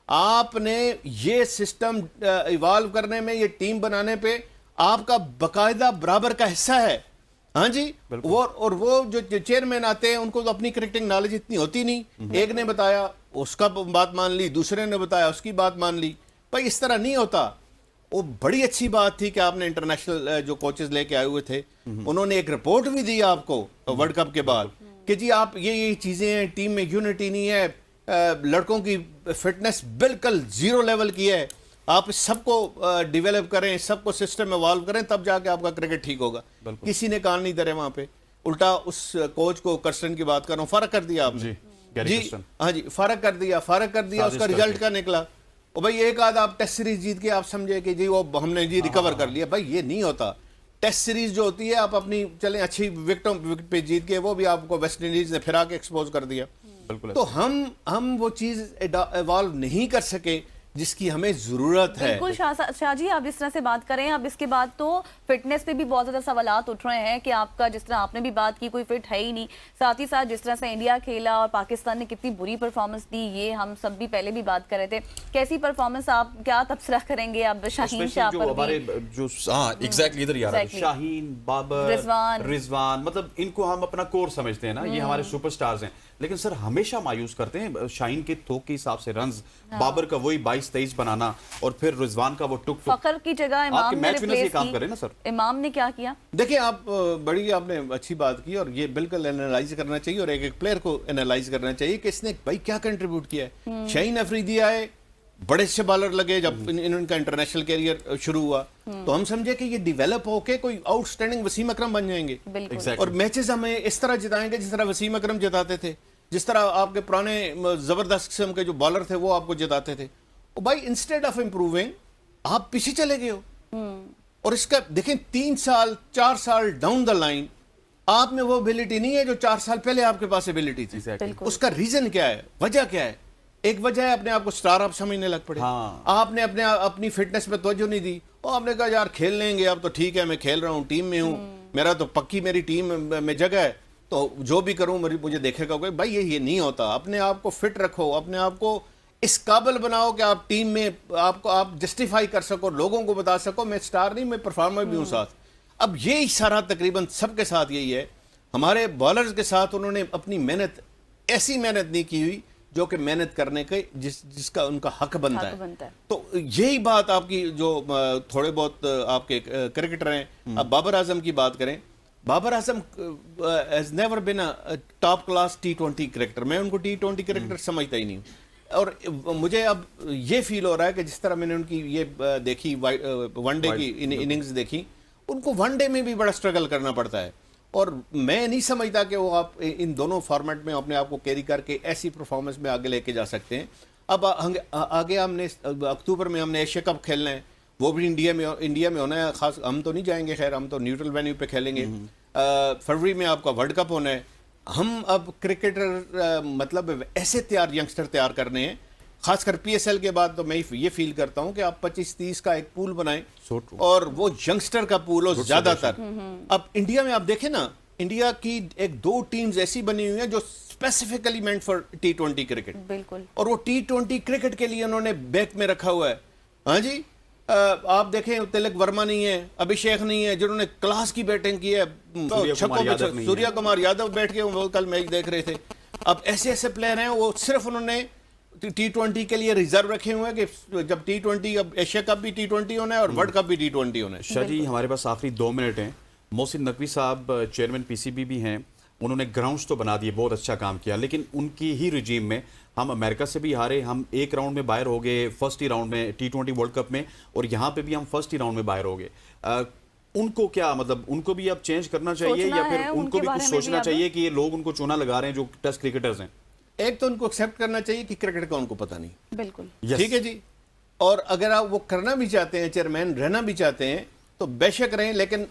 آپ نے یہ سسٹم ایوالو کرنے میں, یہ ٹیم بنانے پہ آپ کا باقاعدہ برابر کا حصہ ہے. ہاں جی, اور وہ جو چیئرمین آتے ہیں ان کو تو اپنی کرکٹنگ نالج اتنی ہوتی نہیں, ایک نے بتایا اس کا بات مان لی, دوسرے نے بتایا اس کی بات مان لی. بھائی اس طرح نہیں ہوتا. وہ بڑی اچھی بات تھی کہ آپ نے انٹرنیشنل جو کوچز لے کے آئے ہوئے تھے, انہوں نے ایک رپورٹ بھی دی آپ کو ورلڈ کپ کے بعد کہ جی آپ یہ چیزیں ہیں, ٹیم میں یونٹی نہیں ہے, لڑکوں کی فٹنس بالکل زیرو لیول کی ہے, آپ سب کو ڈیولپ کریں, سب کو سسٹم ایوالو کریں, تب جا کے آپ کا کرکٹ ٹھیک ہوگا. کسی نے کان نہیں دھرے وہاں پہ, الٹا اس کوچ کو کرسٹن کی بات کر رہا ہوں, فرق کر دیا آپ نے جی, ہاں جی فارغ کر دیا, اس کا ریزلٹ کا نکلا. اور بھائی ایک آدھ آپ ٹیسٹ سیریز جیت کے آپ سمجھے کہ جی وہ ہم نے جی ریکور کر لیا. بھائی یہ نہیں ہوتا. ٹیسٹ سیریز جو ہوتی ہے آپ اپنی چلیں اچھی وکٹ پہ جیت کے, وہ بھی آپ کو ویسٹ انڈیز نے پھرا کے ایکسپوز کر دیا. تو ہم وہ چیز ایوالو نہیں کر سکے جس کی ہمیں ضرورت ہے. بالکل شاہ جی, آپ جس طرح سے بات کریں, اب اس کے بعد تو فٹنس پہ بھی بہت زیادہ سوالات اٹھ رہے ہیں کہ آپ کا جس طرح آپ نے بھی بات کی کوئی فٹ ہے ہی نہیں, ساتھ ہی ساتھ جس طرح سے انڈیا کھیلا اور پاکستان نے کتنی بری پرفارمنس دی, یہ ہم سب بھی پہلے بھی بات کر رہے تھے. کیسی پرفارمنس, آپ کیا تبصرہ کریں گے اب شاہین شاہ پر بھی؟ ایگزیکٹلی ادھر یار شاہین, بابر, رضوان, مطلب ان کو ہم اپنا کور سمجھتے ہیں نا, یہ ہمارے سپر سٹارز ہیں. لیکن سر ہمیشہ مایوس کرتے ہیں شاہین کے تھوک کے حساب سے رنز, بابر کا وہی 22-23 بنانا, اور پھر رضوان کا وہ ٹک فخر کی جگہ امام نے ریپلیس کام کرے نا سر. امام نے کیا کیا؟ دیکھیں آپ بڑی آپ نے اچھی بات کی, اور یہ بالکل انالائز کرنا چاہیے, اور ایک پلیئر کو انالائز کرنا چاہیے کہ اس نے بھائی کیا کنٹریبیوٹ کیا ہے. شاہین افریدی آئے, بڑے اچھے بالر لگے, جب ان کا انٹرنیشنل کیریئر شروع ہوا تو ہم سمجھے کہ یہ ڈیولپ ہو کے کوئی آؤٹ اسٹینڈنگ وسیم اکرم بن جائیں گے, اور میچز ہمیں اس طرح جتائیں گے جس طرح وسیم اکرم جتاتے تھے, جس طرح آپ کے پرانے زبردست قسم کے جو بالر تھے وہ آپ کو جتاتے تھے. بھائی انسٹیڈ آف امپروونگ آپ پیچھے چلے گئے ہو. اور اس کا دیکھیں 3-4 سال ڈاؤن دا لائن آپ میں وہ ابیلٹی نہیں ہے جو 4 سال پہلے آپ کے پاس ابیلٹی تھی. اس کا ریزن کیا ہے, وجہ کیا ہے؟ ایک وجہ ہے اپنے آپ کو سٹار آپ سمجھنے لگ پڑے, آپ نے اپنی فٹنس پہ توجہ نہیں دی, اور آپ نے کہا یار کھیل لیں گے اب تو ٹھیک ہے, میں کھیل رہا ہوں, ٹیم میں ہوں, میرا تو پکی میری ٹیم میں جگہ ہے, تو جو بھی کروں مجھے دیکھے گا کوئی. بھائی یہ نہیں ہوتا. اپنے آپ کو فٹ رکھو, اپنے آپ کو اس قابل بناؤ کہ آپ ٹیم میں آپ جسٹیفائی کر سکو, لوگوں کو بتا سکو میں سٹار نہیں, میں پرفارمر بھی ہوں ساتھ. اب یہی سارا تقریباً سب کے ساتھ یہی ہے. ہمارے بالرز کے ساتھ انہوں نے اپنی محنت, ایسی محنت نہیں کی ہوئی جو کہ محنت کرنے کے جس کا ان کا حق بنتا ہے. تو یہی بات آپ کی جو تھوڑے بہت آپ کے کرکٹر ہیں, اب بابر اعظم کی بات کریں, Babar Azam has never been a top class T20 cricketer. میں ان کو T20 کرکٹر سمجھتا ہی نہیں ہوں. اور مجھے اب یہ فیل ہو رہا ہے کہ جس طرح میں نے ان کی یہ دیکھی ون ڈے کی اننگز دیکھی, ان کو ون ڈے میں بھی بڑا اسٹرگل کرنا پڑتا ہے. اور میں نہیں سمجھتا کہ وہ آپ ان دونوں فارمیٹ میں اپنے آپ کو کیری کر کے ایسی پرفارمنس میں آگے لے کے جا سکتے ہیں. اب آگے ہم نے اکتوبر میں ہم نے ایشیا کپ کھیلنا ہے, وہ بھی انڈیا میں ہونا ہے. خاص ہم تو نہیں جائیں گے, خیر ہم تو نیوٹرل وینیو پہ کھیلیں گے. فروری میں آپ کا ورلڈ کپ ہونا ہے. ہم اب کرکٹر مطلب ایسے ینگسٹر تیار کرنے ہیں, خاص کر پی ایس ایل کے بعد. تو میں یہ فیل کرتا ہوں کہ آپ 25-30 کا ایک پول بنائیں, اور وہ ینگسٹر کا پول ہو زیادہ تر. اب انڈیا میں آپ دیکھیں نا, انڈیا کی 1-2 ٹیمز ایسی بنی ہوئی ہیں جو specifically meant for T20 cricket, बिल्कुल, और वो T20 क्रिकेट के लिए उन्होंने बैक में रखा हुआ है। हाँ जी, आप देखें तिलक वर्मा नहीं है, अभिषेक नहीं है, जिन्होंने क्लास की बैटिंग की है, सूर्या कुमार यादव बैठ के वो कल मैच देख रहे थे। अब ऐसे ऐसे प्लेयर हैं, वो सिर्फ उन्होंने T20 के लिए रिजर्व रखे हुए हैं कि जब T20, अब एशिया कप भी T20 होना है और वर्ल्ड कप भी T20 होना है। शाह जी, हमारे पास आखिरी 2 मिनट हैं। मोहसिन नकवी साहब चेयरमैन PCB भी हैं, उन्होंने ग्राउंड्स तो बना दिए, बहुत अच्छा काम किया, लेकिन उनकी ही रिजीम में हम अमेरिका से भी हारे, हम एक राउंड में बाहर हो गए फर्स्ट ही राउंड में T20 वर्ल्ड कप में, और यहाँ पे भी हम फर्स्ट ही राउंड में बाहर हो गए। उनको क्या मतलब, उनको भी अब चेंज करना चाहिए या फिर उनको भी कुछ सोचना चाहिए कि ये लोग उनको चूना लगा रहे हैं जो टेस्ट क्रिकेटर्स हैं? एक तो उनको एक्सेप्ट करना चाहिए कि क्रिकेट का उनको पता नहीं, बिल्कुल, ठीक है जी, और अगर आप वो करना भी चाहते हैं, चेयरमैन रहना भी चाहते हैं, तो बेशक रहें, लेकिन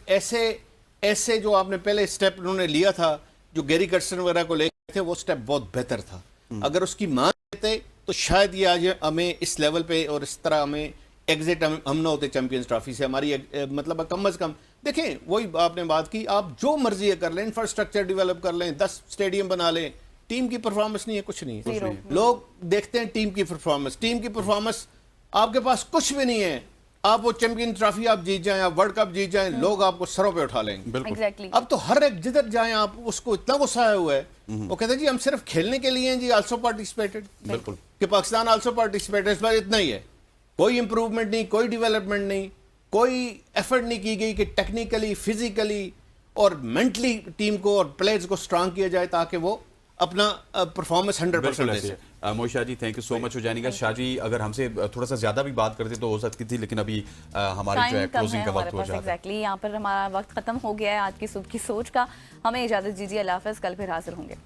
ऐसे जो आपने पहले स्टेप उन्होंने लिया था, जो गैरी कर्स्टन वगैरह को लेके थे, वो स्टेप बहुत बेहतर था। अगर उसकी मान लेते तो शायद ये आज हमें इस लेवल पे और इस तरह हमें एग्जिट हम ना होते चैंपियंस ट्रॉफी से। हमारी मतलब कम से कम देखें, वही आपने बात की, आप जो मर्जी कर लें, इंफ्रास्ट्रक्चर डेवलप कर लें, 10 स्टेडियम बना लें, टीम की परफॉर्मेंस नहीं है, कुछ नहीं है। लोग देखते हैं टीम की परफॉर्मेंस, आपके पास कुछ भी नहीं है, आप वो चैंपियन ट्रॉफी आप जीत जाएं, आप वर्ल्ड कप जीत जाएं, लोग आपको सरों पे उठा लेंगे। Exactly. अब तो हर एक जिधर जाएं आप, उसको इतना गुस्सा आया हुआ है, वो कहते हैं जी हम सिर्फ खेलने के लिए हैं जी, आल्सो पार्टिसिपेटेड, बिल्कुल, कि पाकिस्तान आल्सो पार्टिसिपेटेड, इस बार इतना ही है, कोई इंप्रूवमेंट नहीं, कोई डेवलपमेंट नहीं, कोई एफर्ट नहीं की गई कि टेक्निकली, फिजिकली और मेंटली टीम को और प्लेयर्स को स्ट्रांग किया जाए ताकि वो अपना परफॉर्मेंस 100% दे सके। Mohit Shah ji, thank you so much for joining us. Shah ji, अगर हमसे थोड़ा सा ज्यादा भी बात करते तो हो सकती थी, लेकिन अभी हमारी जो है क्लोजिंग का वक्त हो जाता है। एग्जैक्टली, यहाँ पर हमारा वक्त खत्म हो गया है आज की सुबह की सोच का। हमें इजाजत दीजिए, अल्लाह हाफ़िज़, कल फिर हाजिर होंगे।